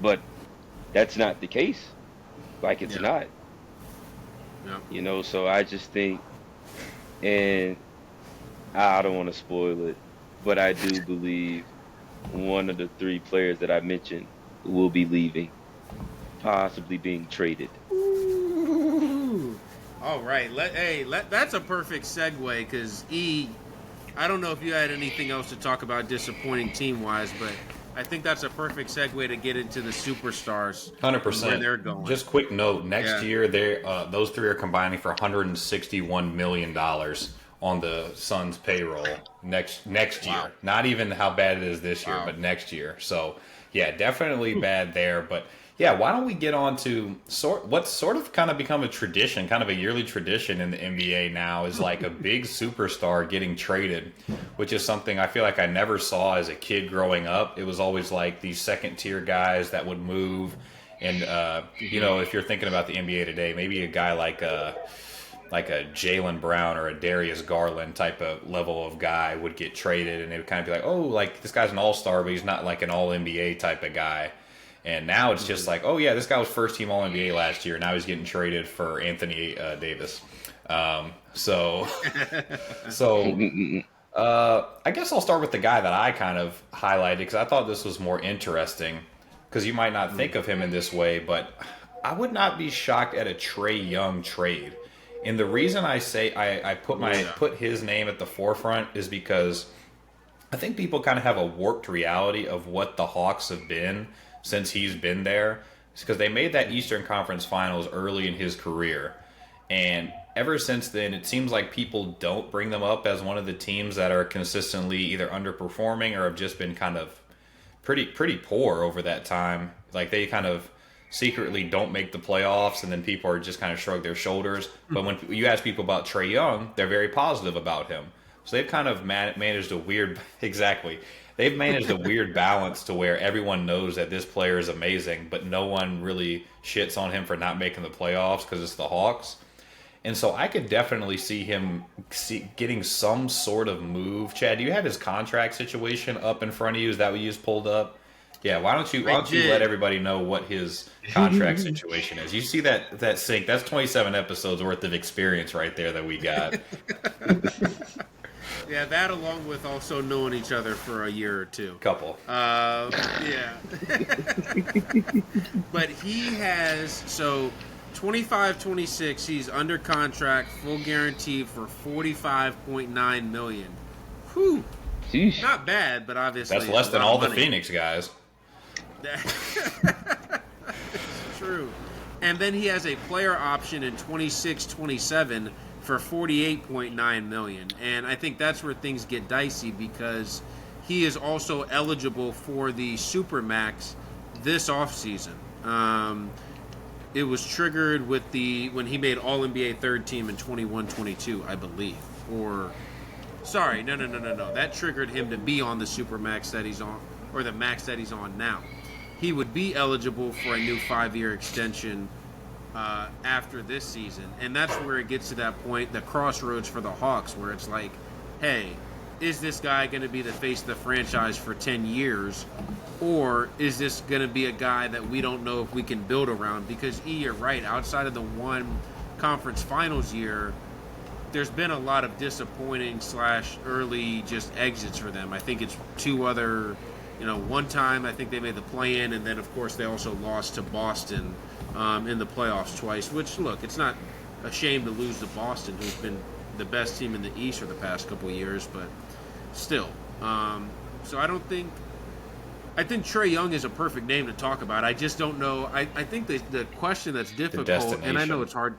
But that's not the case. Like it's not.
Yeah.
So I just think, and I don't want to spoil it, but I do believe one of the three players that I mentioned will be leaving, possibly being traded.
Ooh. All right. That's a perfect segue because I don't know if you had anything else to talk about disappointing team-wise, but I think that's a perfect segue to get into the superstars.
100%.
Where they're going.
Just quick note: next year, those three are combining for $161 million on the Suns' payroll next year.
Wow.
Not even how bad it is this year, but next year. So, yeah, definitely bad there. But yeah, why don't we get on to what's sort of kind of become a tradition, kind of a yearly tradition in the NBA now, is like a big superstar getting traded, which is something I feel like I never saw as a kid growing up. It was always like these second-tier guys that would move. And, if you're thinking about the NBA today, maybe a guy like a Jaylen Brown or a Darius Garland type of level of guy would get traded, and it would kind of be like, oh, like this guy's an all-star, but he's not like an all-NBA type of guy. And now it's just like, oh yeah, this guy was first-team All-NBA last year. Now he's getting traded for Anthony Davis. I guess I'll start with the guy that I kind of highlighted because I thought this was more interesting. Because you might not think of him in this way, but I would not be shocked at a Trae Young trade. And the reason I say I put his name at the forefront is because I think people kind of have a warped reality of what the Hawks have been since he's been there. It's because they made that Eastern Conference Finals early in his career. And ever since then, it seems like people don't bring them up as one of the teams that are consistently either underperforming or have just been kind of pretty poor over that time. Like they kind of secretly don't make the playoffs, and then people are just kind of shrug their shoulders. But when you ask people about Trae Young, they're very positive about him. So they've kind of managed a weird They've managed a weird balance to where everyone knows that this player is amazing, but no one really shits on him for not making the playoffs because it's the Hawks. And so I could definitely see him getting some sort of move. Chad, do you have his contract situation up in front of you? Is that what you just pulled up? Yeah, why don't you let everybody know what his contract situation is? You see that sync? That's 27 episodes worth of experience right there that we got.
Yeah, that along with also knowing each other for a year or two.
Couple.
Yeah. But he has, 25-26, he's under contract, full guarantee for $45.9 million. Whew.
Jeez.
Not bad, but obviously
that's less than all the Phoenix guys.
It's true. And then he has a player option in 26-27 for $48.9 million. And I think that's where things get dicey because he is also eligible for the Supermax this offseason. It was triggered with when he made All-NBA third team in 21-22, I believe. No. That triggered him to be on the Supermax that he's on, or the max that he's on now. He would be eligible for a new 5-year extension after this season. And that's where it gets to that point, the crossroads for the Hawks, where it's like, hey, is this guy going to be the face of the franchise for 10 years? Or is this going to be a guy that we don't know if we can build around? Because, you're right, outside of the one conference finals year, there's been a lot of disappointing / early just exits for them. I think it's two other, one time I think they made the play-in, and then, of course, they also lost to Boston in the playoffs twice, which, look, it's not a shame to lose to Boston, who's been the best team in the East for the past couple of years, but still. So I think Trae Young is a perfect name to talk about. I just don't know. I think the question that's difficult, and I know it's hard.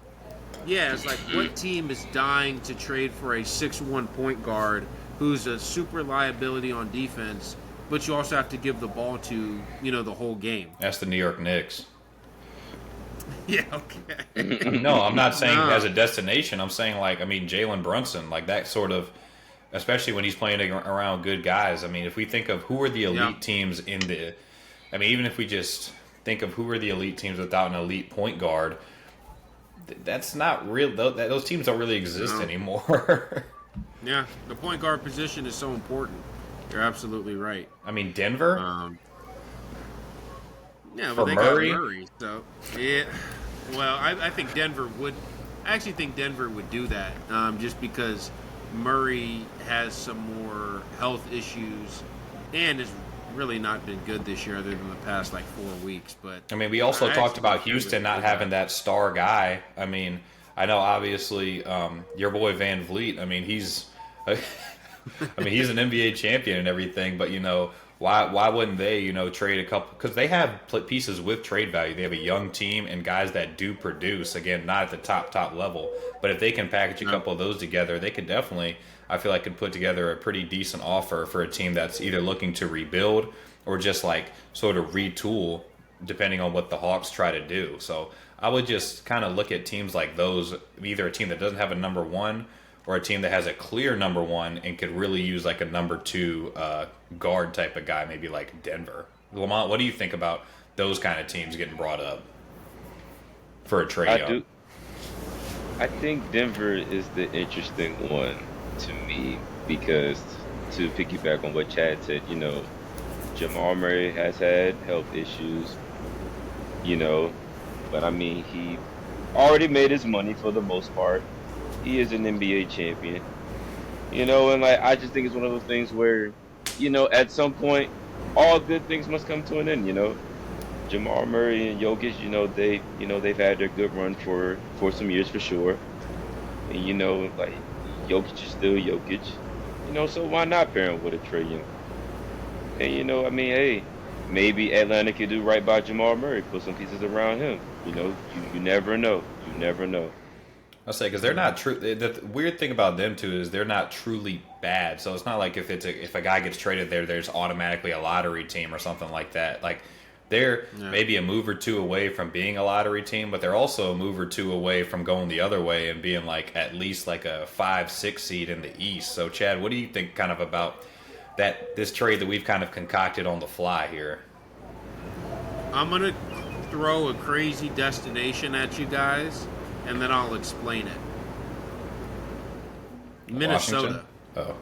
Yeah, it's like what team is dying to trade for a 6'1" point guard who's a super liability on defense, but you also have to give the ball to, the whole game.
That's the New York Knicks.
Yeah, okay.
No, I'm not saying as a destination. I'm saying Jalen Brunson, like that sort of, especially when he's playing around good guys. I mean, if we think of who are the elite teams in the, I mean, even if we just think of who are the elite teams without an elite point guard, that's not real. Those teams don't really exist anymore.
Yeah, the point guard position is so important. You're absolutely right.
I mean, Denver.
Yeah,
for
but they
Murray?
got Murray. So yeah, well, I think Denver would. I actually think Denver would do that, just because Murray has some more health issues and has really not been good this year, other than the past 4 weeks. But
I mean, we also talked about
think
Houston
Denver
not
would do
having that star guy. I mean, I know obviously your boy Van Vliet. I mean, he's he's an NBA champion and everything. But why wouldn't they trade a couple? Because they have pieces with trade value. They have a young team and guys that do produce. Again, not at the top level, but if they can package a couple of those together, they could definitely. I feel like could put together a pretty decent offer for a team that's either looking to rebuild or just sort of retool, depending on what the Hawks try to do. So I would just kind of look at teams like those, either a team that doesn't have a number one or a team that has a clear number one and could really use a number two guard type of guy, maybe like Denver. Lamont, what do you think about those kind of teams getting brought up for a trade?
I think Denver is the interesting one to me because, to piggyback on what Chad said, Jamal Murray has had health issues, but I mean, he already made his money for the most part. He is an NBA champion, and I just think it's one of those things where, at some point, all good things must come to an end, Jamal Murray and Jokic, they've had their good run for some years for sure. And, Jokic is still Jokic, so why not pair him with a Trae Young? And, hey, maybe Atlanta could do right by Jamal Murray, put some pieces around him. You never know. You never know.
I'll say because they're not true. The weird thing about them too is they're not truly bad. So it's not like if a guy gets traded there's automatically a lottery team or something like that. They're maybe a move or two away from being a lottery team, but they're also a move or two away from going the other way and being at least a 5-6 seed in the East. So Chad, what do you think kind of about this trade that we've kind of concocted on the fly here?
I'm gonna throw a crazy destination at you guys, and then I'll explain it. Minnesota.
Washington?
Oh.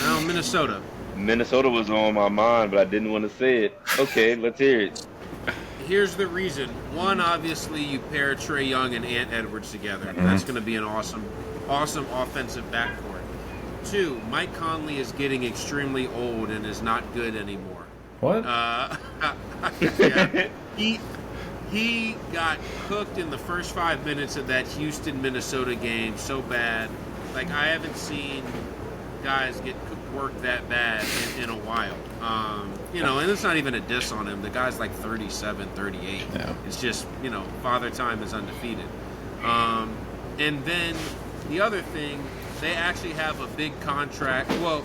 No, Minnesota.
Minnesota was on my mind, but I didn't want to say it. Okay, let's hear it.
Here's the reason. One, obviously, you pair Trae Young and Ant Edwards together.
Mm-hmm.
That's going to be an awesome offensive backcourt. Two, Mike Conley is getting extremely old and is not good anymore.
What?
Yeah. He got cooked in the first 5 minutes of that Houston-Minnesota game so bad. I haven't seen guys get worked that bad in a while. And it's not even a diss on him. The guy's 37, 38.
Yeah.
It's just, Father Time is undefeated. And then the other thing, they actually have a big contract. Well,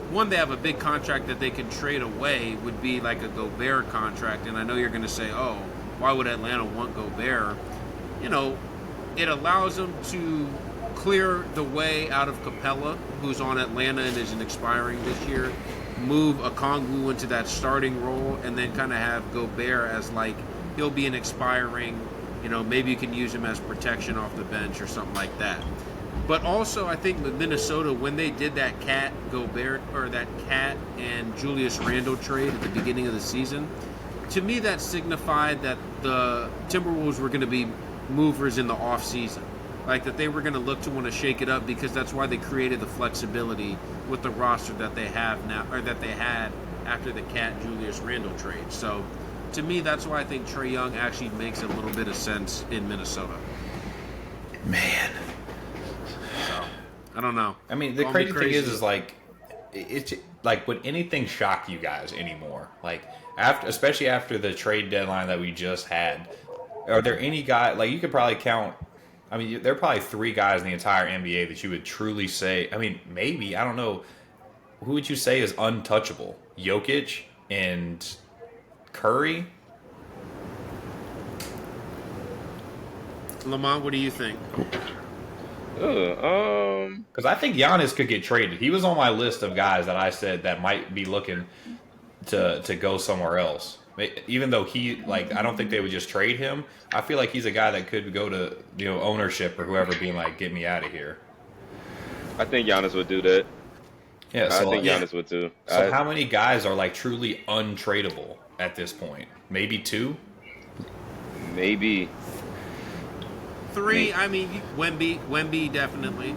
one, they have a big contract that they can trade away, would be a Gobert contract. And I know you're going to say, oh, why would Atlanta want Gobert? It allows them to clear the way out of Capella, who's on Atlanta and isn't expiring this year, move Okongwu into that starting role, and then kind of have Gobert as he'll be an expiring, maybe you can use him as protection off the bench or something like that. But also, I think with Minnesota, when they did that Cat and Julius Randle trade at the beginning of the season, to me that signified that the Timberwolves were going to be movers in the off season. That they were going to look to want to shake it up, because that's why they created the flexibility with the roster that they have now, or that they had after the Cat Julius Randle trade. So to me, that's why I think Trae Young actually makes a little bit of sense in Minnesota.
Man.
So, I don't know.
I mean, the crazy thing is it's would anything shock you guys anymore? Especially after the trade deadline that we just had, are there any guy you could probably count? I mean, there are probably 3 guys in the entire NBA that you would truly say. I mean, maybe, I don't know. Who would you say is untouchable? Jokic and Curry?
Lamont, what do you think?
Because I think Giannis could get traded. He was on my list of guys that I said that might be looking to go somewhere else. Even though I don't think they would just trade him. I feel like he's a guy that could go to ownership or whoever being like, get me out of here.
I think Giannis would do that.
Yeah, so
I think Giannis would too.
So how many guys are like truly untradeable at this point? Maybe 2?
Maybe
3. I mean, Wemby definitely.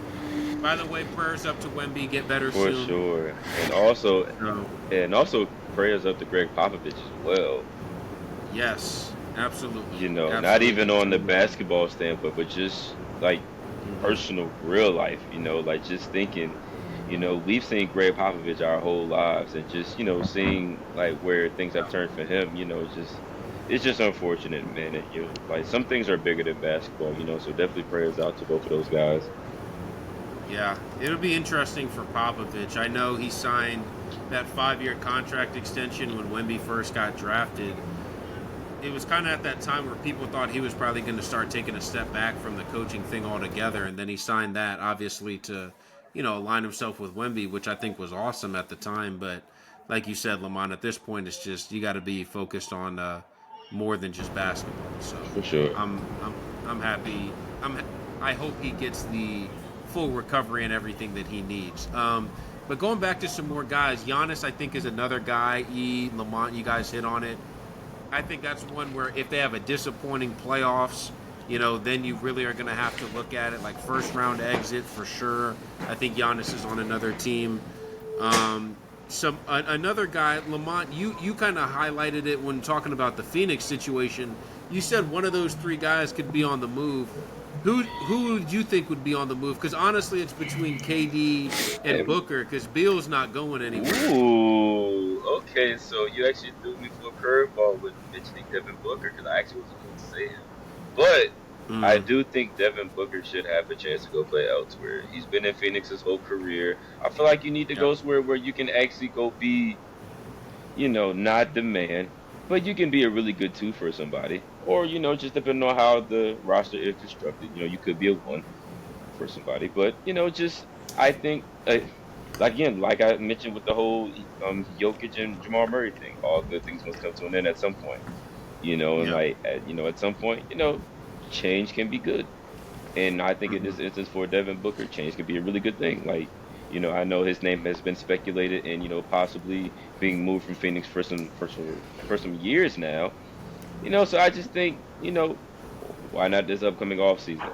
By the way, prayers up to Wemby, get better
for
soon.
sure, and also prayers up to Greg Popovich as well.
Yes, absolutely.
Not even on the basketball standpoint, but just like personal, real life. Like just thinking. We've seen Greg Popovich our whole lives, and just seeing like where things have turned for him. It's just unfortunate, man. Like some things are bigger than basketball. So definitely prayers out to both of those guys.
Yeah, it'll be interesting for Popovich. I know he signed that 5-year contract extension when Wemby first got drafted. It was kind of at that time where people thought he was probably going to start taking a step back from the coaching thing altogether, and then he signed that obviously to align himself with Wemby, which I think was awesome at the time. But like you said, Lamont, at this point, it's just you got to be focused on more than just basketball. So
for sure,
I'm happy. I hope he gets the full recovery and everything that he needs. But going back to some more guys, Giannis I think is another guy. Lamont, you guys hit on it. I think that's one where if they have a disappointing playoffs, then you really are going to have to look at it like first round exit for sure. I think Giannis is on another team. Another guy, Lamont, you kind of highlighted it when talking about the Phoenix situation. You said one of those 3 guys could be on the move. Who would you think would be on the move? Because honestly, it's between KD and Booker. Because Beal's not going anywhere.
Ooh, okay. So you actually threw me for a curveball with mentioning Devin Booker because I actually wasn't going to say him. But I do think Devin Booker should have a chance to go play elsewhere. He's been in Phoenix his whole career. I feel like you need to go somewhere where you can actually go be, not the man, but you can be a really good 2 for somebody. Or, just depending on how the roster is constructed, you could be a 1 for somebody. But, I think, again, like I mentioned with the whole Jokic and Jamal Murray thing, all good things must come to an end at some point. At some point, change can be good. And I think in this instance for Devin Booker, change could be a really good thing. Like, I know his name has been speculated and, possibly being moved from Phoenix for some years now. So I just think, why not this upcoming offseason?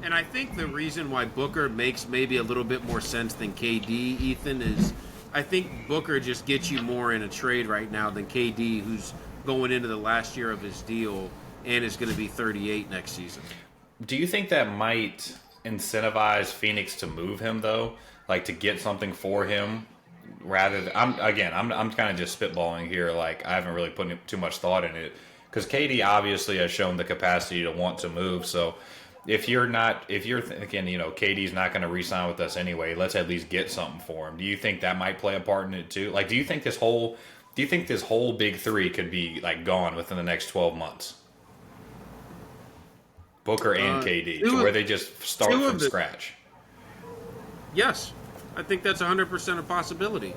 And I think the reason why Booker makes maybe a little bit more sense than KD, Ethan, is I think Booker just gets you more in a trade right now than KD, who's going into the last year of his deal and is going to be 38 next season.
Do you think that might incentivize Phoenix to move him, though? Like to get something for him? Rather than, I'm kind of just spitballing here. Like I haven't really put too much thought in it because KD obviously has shown the capacity to want to move. So if you're thinking, KD's not going to re-sign with us anyway, let's at least get something for him. Do you think that might play a part in it too? Like, do you think this whole big 3 could be like gone within the next 12 months? Booker and KD, to where they just start from scratch.
Yes. I think that's 100% a possibility.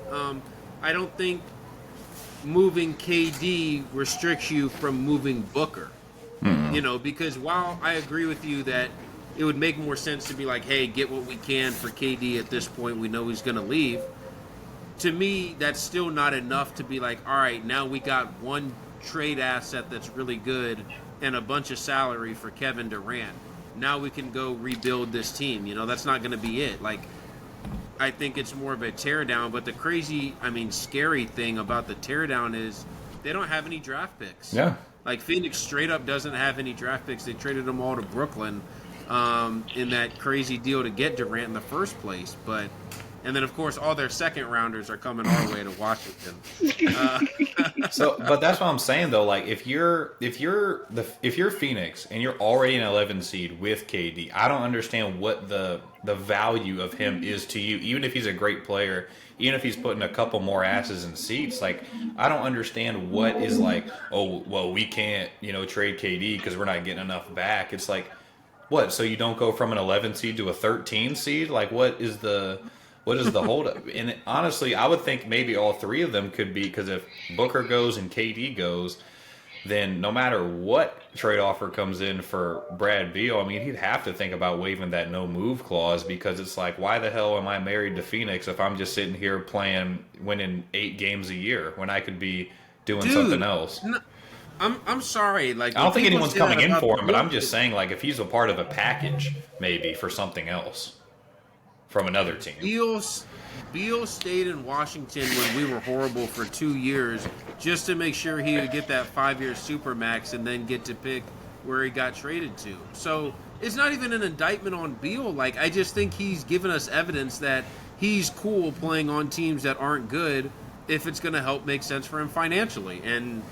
I don't think moving KD restricts you from moving Booker. Because while I agree with you that it would make more sense to be like, hey, get what we can for KD at this point. We know he's going to leave. To me, that's still not enough to be like, all right, now we got one trade asset that's really good and a bunch of salary for Kevin Durant. Now we can go rebuild this team. That's not going to be it. Like, I think it's more of a teardown, but the scary thing about the teardown is they don't have any draft picks.
Yeah.
Like Phoenix straight up doesn't have any draft picks. They traded them all to Brooklyn in that crazy deal to get Durant in the first place. But And then, of course, all their second rounders are coming our way to Washington.
But that's what I'm saying though. Like, if you're Phoenix and you're already an 11 seed with KD, I don't understand what the value of him is to you. Even if he's a great player, even if he's putting a couple more asses in seats, like, I don't understand what is like. Oh, well, we can't trade KD because we're not getting enough back. It's like, what? So you don't go from an 11 seed to a 13 seed? Like, what is the holdup? And honestly, I would think maybe all three of them could be, because if Booker goes and KD goes, then no matter what trade offer comes in for Brad Beal, I mean, he'd have to think about waiving that no move clause, because it's like, why the hell am I married to Phoenix if I'm just sitting here winning 8 games a year when I could be doing something else?
No, I'm sorry. Like,
I don't think anyone's coming in for him, but I'm just saying, like, if he's a part of a package, maybe for something else from another team.
Beal stayed in Washington when we were horrible for 2 years just to make sure he would get that 5-year supermax and then get to pick where he got traded to. So it's not even an indictment on Beal. Like, I just think he's given us evidence that he's cool playing on teams that aren't good if it's going to help make sense for him financially. And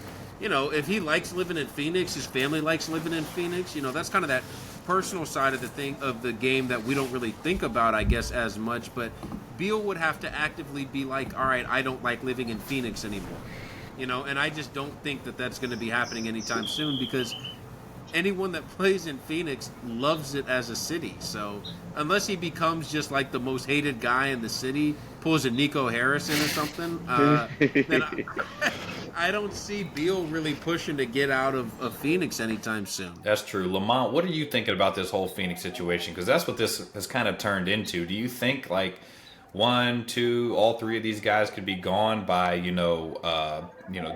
if he likes living in Phoenix, his family likes living in Phoenix, that's kind of that personal side of the game that we don't really think about, I guess, as much. But Beal would have to actively be like, all right, I don't like living in Phoenix anymore. And I just don't think that that's going to be happening anytime soon, because anyone that plays in Phoenix loves it as a city. So unless he becomes just like the most hated guy in the city, pulls a Nico Harrison or something, then I don't see Beal really pushing to get out of Phoenix anytime soon.
That's true. Lamont, what are you thinking about this whole Phoenix situation? Because that's what this has kind of turned into. Do you think, like, 1, 2, all 3 of these guys could be gone by,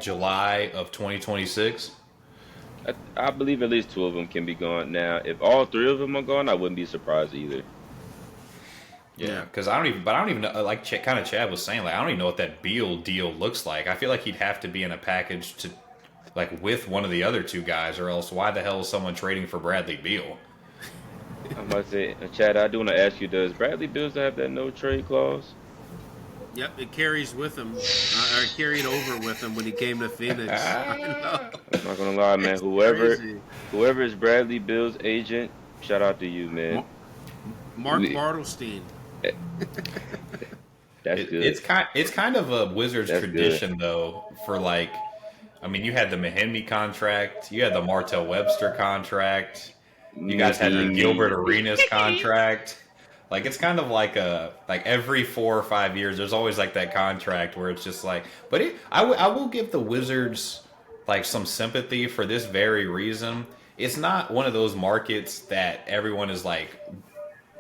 July of 2026?
I believe at least 2 of them can be gone. Now, if all 3 of them are gone, I wouldn't be surprised either.
Yeah, because I don't even know. Like Chad was saying, like, I don't even know what that Beal deal looks like. I feel like he'd have to be in a package to, like, with one of the other 2 guys, or else why the hell is someone trading for Bradley Beal?
I'm about to say, Chad, I do want to ask you: does Bradley Beal have that no trade clause?
Yep, it carries with him, or carried over with him when he came to Phoenix.
I'm not gonna lie, man. Whoever is Bradley Beal's agent, shout out to you, man.
Mark Bartelstein.
That's good.
It's kind of a Wizards tradition, though, for, like, I mean, you had the Mahinmi contract, you had the Martell Webster contract, you guys had the Gilbert Arenas contract. Like, it's kind of like every 4 or 5 years, there's always like that contract where it's just like, but I will give the Wizards, like, some sympathy for this very reason. It's not one of those markets that everyone is, like,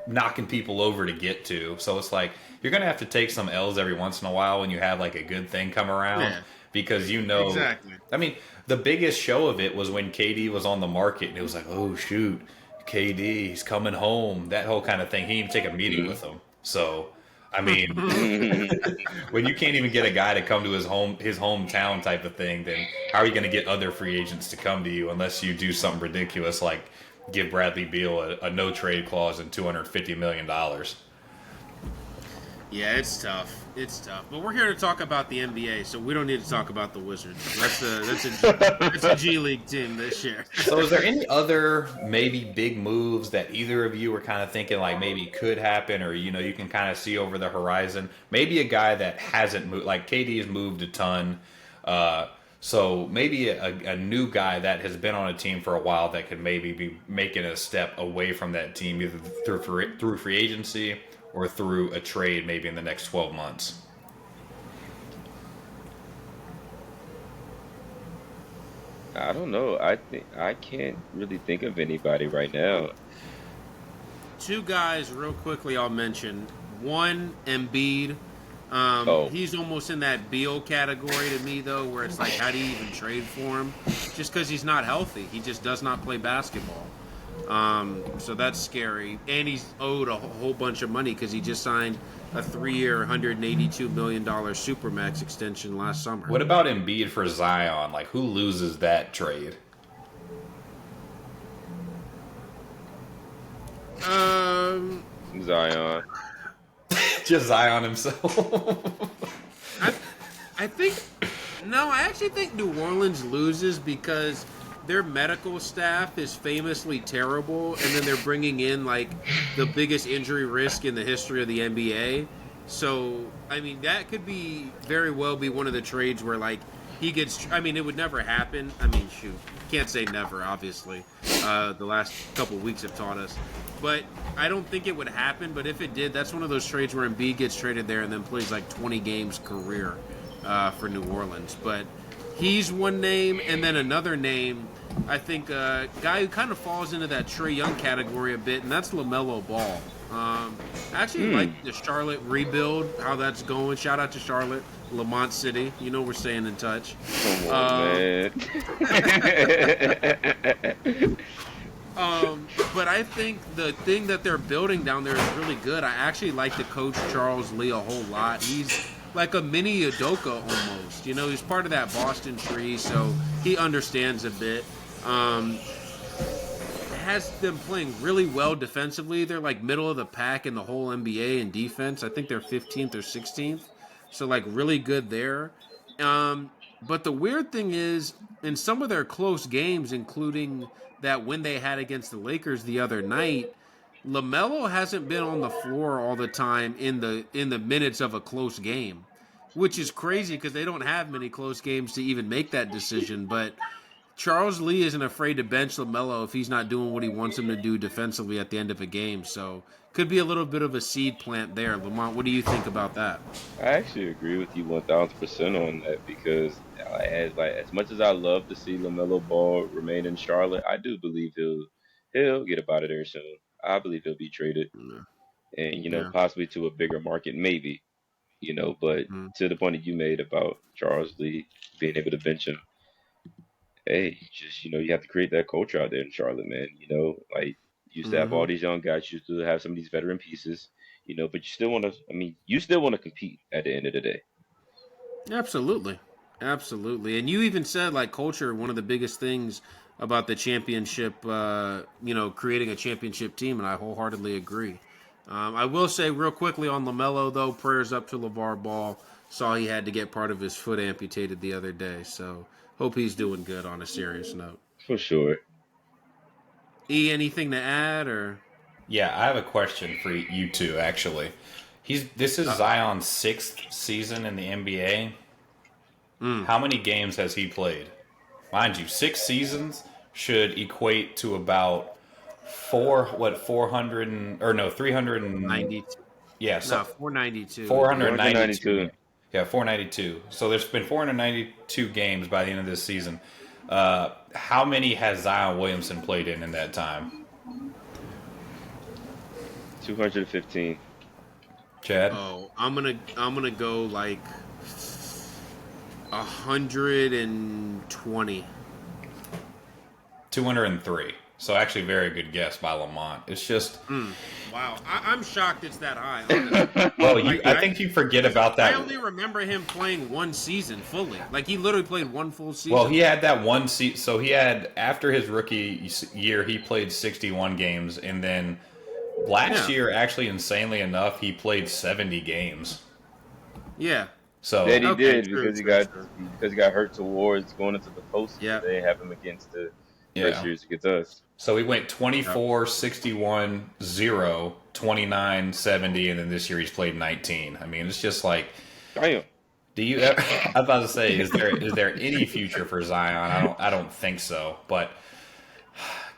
knocking people over to get to. So it's like, you're going to have to take some L's every once in a while when you have, like, a good thing come around. Yeah. Because
exactly.
I mean, the biggest show of it was when KD was on the market, and it was like, oh, shoot, KD, he's coming home, that whole kind of thing. He didn't even take a meeting with him. So, I mean, when you can't even get a guy to come to his hometown type of thing, then how are you going to get other free agents to come to you unless you do something ridiculous like give Bradley Beal a no trade clause and $250 million?
Yeah, it's tough. It's tough. But we're here to talk about the NBA, so we don't need to talk about the Wizards. That's a G League team this year.
So is there any other maybe big moves that either of you were kind of thinking like maybe could happen, or you can kind of see over the horizon? Maybe a guy that hasn't moved, like KD has moved a ton. So maybe a new guy that has been on a team for a while that could maybe be making a step away from that team, either through free agency or through a trade maybe in the next 12 months.
I don't know. I can't really think of anybody right now.
2 guys real quickly I'll mention. One, Embiid. He's almost in that Beal category to me, though, where it's like, how do you even trade for him? Just because he's not healthy. He just does not play basketball. So that's scary. And he's owed a whole bunch of money because he just signed a 3-year, $182 million Supermax extension last summer.
What about Embiid for Zion? Like, who loses that trade?
Zion.
Just Zion himself.
I think no, I actually think New Orleans loses because their medical staff is famously terrible, and then they're bringing in like the biggest injury risk in the history of the NBA. So, I mean, that could be very well be one of the trades where like he gets. I mean, it would never happen. I mean, shoot, can't say never. Obviously, the last couple of weeks have taught us, but I don't think it would happen. But if it did, that's one of those trades where Embiid gets traded there and then plays like 20 games career for New Orleans. But he's one name, and then another name. I think a guy who kind of falls into that Trae Young category a bit, and that's LaMelo Ball. I actually like the Charlotte rebuild, how that's going. Shout out to Charlotte, Lamont City. You know we're staying in touch.
Come on, man.
But I think the thing that they're building down there is really good. I actually like to coach Charles Lee a whole lot. He's like a mini Udoka almost. You know, he's part of that Boston tree, so he understands a bit. Has them playing really well defensively. They're like middle of the pack in the whole NBA in defense. I think they're 15th or 16th. So like really good there. But the weird thing is in some of their close games, including that win they had against the Lakers the other night, LaMelo hasn't been on the floor all the time in the minutes of a close game, which is crazy because they don't have many close games to even make that decision. But Charles Lee isn't afraid to bench LaMelo if he's not doing what he wants him to do defensively at the end of a game. So could be a little bit of a seed plant there. Lamont, what do you think about that?
I actually agree with you 1,000% on that because as much as I love to see LaMelo Ball remain in Charlotte, I do believe he'll get up out of there soon. I believe he'll be traded, and possibly to a bigger market, maybe. But to the point that you made about Charles Lee being able to bench him, hey, just you have to create that culture out there in Charlotte, man. Like you used to have all these young guys, you used to have some of these veteran pieces, but you still want to. I mean, you still want to compete at the end of the day.
Absolutely, and you even said like culture. One of the biggest things about the championship, creating a championship team, and I wholeheartedly agree. I will say real quickly on LaMelo though, prayers up to LeVar Ball. Saw he had to get part of his foot amputated the other day, so. Hope he's doing good on a serious note.
For sure.
E, anything to add or?
Yeah, I have a question for you two, actually. This is Zion's 6th season in the NBA. How many games has he played? Mind you, 6 seasons should equate to about 392. Yeah, so
492.
492. Yeah, 492. So there's been 492 games by the end of this season. How many has Zion Williamson played in that time?
215.
Chad?
Oh, I'm gonna go like 120.
203. So actually, very good guess by Lamont. It's just
wow. I'm shocked it's that high.
Well, I think you forget about that.
I only remember him playing one season fully. Like he literally played one full season.
Well, he had that one season. So he had after his rookie year, he played 61 games, and then last year, actually, insanely enough, he played 70 games.
Yeah.
So
that he did because he got hurt towards going into the post.
Yeah.
They have him against the first years against us.
So he went 24, 61, 0, 29, 70, and then this year he's played 19. I mean, it's just like,
damn.
Do you? I was about to say, is there any future for Zion? I don't think so. But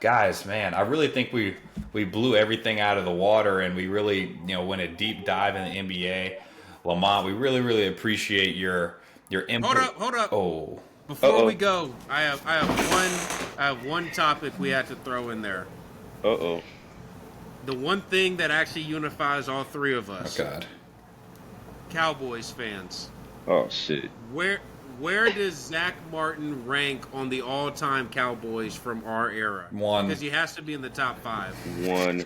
guys, man, I really think we blew everything out of the water, and we really went a deep dive in the NBA. Lamont, we really appreciate your input.
Hold up.
Oh.
Before we go, I have one topic we had to throw in there.
The
one thing that actually unifies all three of us.
Oh God.
Cowboys fans.
Oh shit.
Where does Zach Martin rank on the all-time Cowboys from our era?
1.
Because he has to be in the top 5.
1.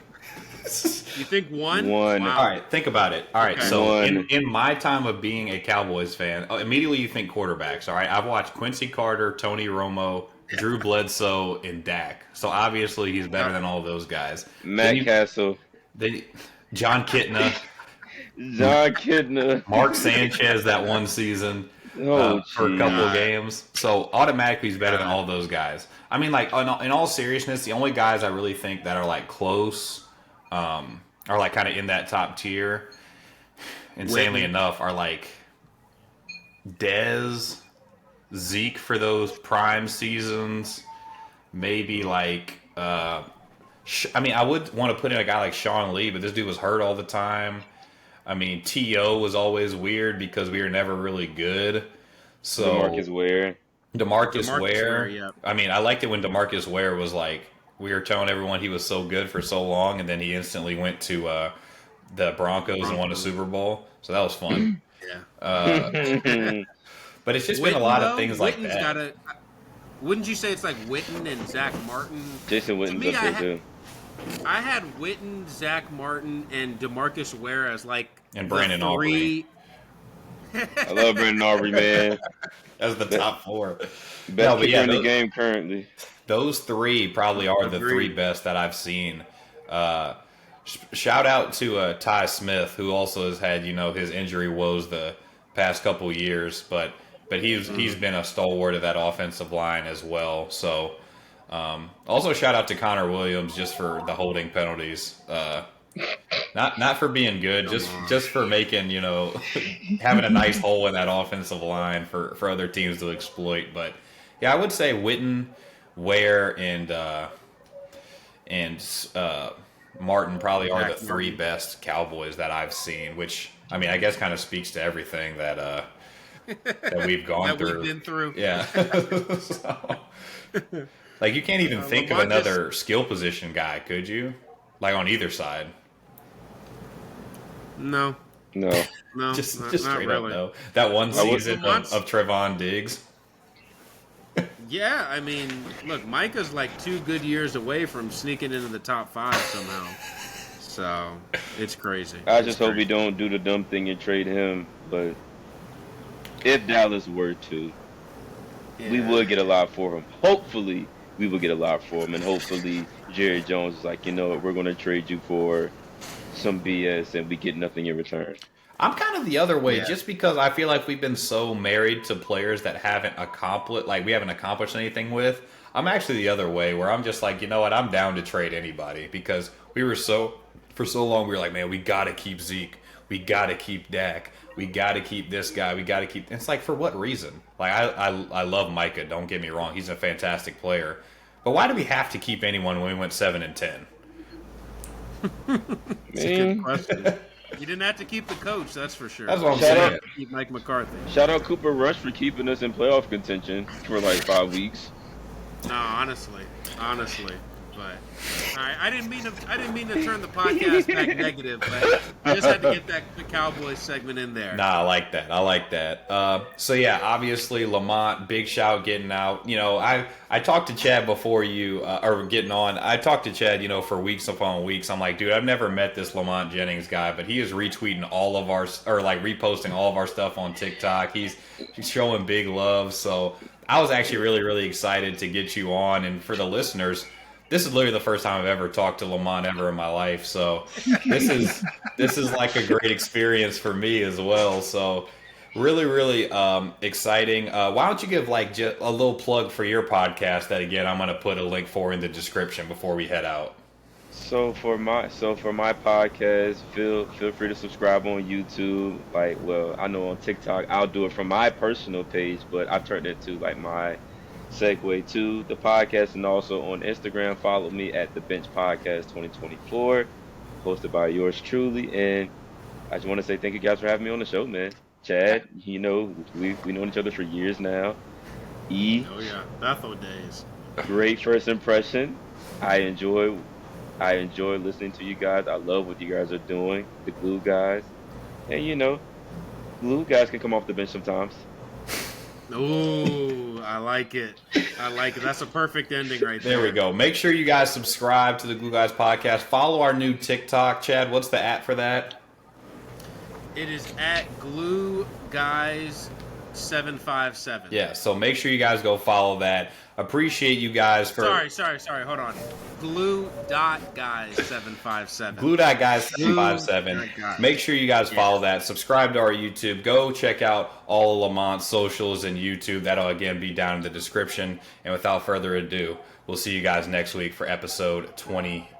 You think 1?
1.
Wow.
All right, think about it. All right,
Okay.
so in my time of being a Cowboys fan, immediately you think quarterbacks. All right, I've watched Quincy Carter, Tony Romo, Drew Bledsoe, and Dak. So obviously he's better than all those guys.
Matt Castle.
John Kitna.
John Kidner.
Mark Sanchez that one season for a couple of games. So automatically he's better than all those guys. I mean, like, in all seriousness, the only guys I really think that are, like, close are, like, kind of in that top tier, insanely enough, are, like, Dez, Zeke for those prime seasons, maybe, like, I mean, I would want to put in a guy like Sean Lee, but this dude was hurt all the time. I mean, T.O. was always weird because we were never really good. So DeMarcus Ware. Yeah. I mean, I liked it when DeMarcus Ware was like, we were telling everyone he was so good for so long, and then he instantly went to the Broncos and won a Super Bowl. So that was fun.
Yeah.
But it's just been a lot of things like that.
Wouldn't you say it's like Witten and Zach Martin?
Jason Witten's up there too.
I had Witten, Zach Martin, and DeMarcus Ware as like
and Brandon Aubrey.
I love Brandon Aubrey, man.
That's the top four.
Best kicker in the game currently.
Those three probably are the three best that I've seen. Shout out to Ty Smith, who also has had, his injury woes the past couple years, but he's been a stalwart of that offensive line as well. So also shout out to Connor Williams just for the holding penalties. Not for being good, just for making, having a nice hole in that offensive line for other teams to exploit. But yeah, I would say Witten, Ware, and Martin probably are the three best Cowboys that I've seen, which, I mean, I guess kind of speaks to everything that we've gone through.
We've been through.
Yeah. So, like, you can't even think of another skill position guy, could you? Like, on either side.
No.
Just straight really. Up, no. That one season of Trevon Diggs.
Yeah, I mean, look, Micah's like 2 good years away from sneaking into the top 5 somehow. So, it's crazy.
I just hope we don't do the dumb thing and trade him. But if Dallas were to, we would get a lot for him. Hopefully, we will get a lot for him. And hopefully, Jerry Jones is like, you know what, we're going to trade you for some BS and we get nothing in return.
I'm kind of the other way, just because I feel like we've been so married to players that we haven't accomplished anything with. I'm actually the other way, where I'm just like, you know what, I'm down to trade anybody, because for so long we were like, man, we got to keep Zeke, we got to keep Dak, we got to keep this guy, we got to keep. It's like, for what reason? Like, I love Micah. Don't get me wrong, he's a fantastic player, but why do we have to keep anyone when we went 7-10?
That's a good question. You didn't have to keep the coach, that's for sure.
That's what I'm saying.
Keep Mike McCarthy.
Shout out Cooper Rush for keeping us in playoff contention for like 5 weeks.
No, honestly. But all right, I didn't mean to turn the podcast back negative, but I just had to get the Cowboys segment in there.
Nah, I like that. So yeah, obviously Lamont, big shout getting out. I talked to Chad before or getting on. I talked to Chad, for weeks upon weeks. I'm like, dude, I've never met this Lamont Jennings guy, but he is retweeting all of reposting all of our stuff on TikTok. He's showing big love. So I was actually really, really excited to get you on, and for the listeners, this is literally the first time I've ever talked to Lamont ever in my life, so this is like a great experience for me as well. So really, really exciting. Why don't you give just a little plug for your podcast that, again, I'm going to put a link for in the description before we head out.
So for my podcast, feel free to subscribe on YouTube. I know on TikTok I'll do it from my personal page, but I've turned it to my segue to the podcast, and also on Instagram, follow me at TheBenchPodcast 2024, hosted by yours truly. And I just want to say thank you guys for having me on the show, man. Chad, we've known each other for years now.
Oh yeah, Bethel days.
Great first impression. I enjoy listening to you guys. I love what you guys are doing, the glue guys, and glue guys can come off the bench sometimes.
Ooh, I like it. That's a perfect ending right there.
There we go. Make sure you guys subscribe to the Glue Guys podcast. Follow our new TikTok. Chad, what's the @ for that?
It is at Glue Guys 757.
Yeah, so make sure you guys go follow that. Appreciate you guys for...
Sorry, hold on. Glue dot guys 757.
Glue dot guys 757. Make sure you guys follow that. Subscribe to our YouTube. Go check out all of Lamont's socials and YouTube. That'll again be down in the description. And without further ado, we'll see you guys next week for episode 22.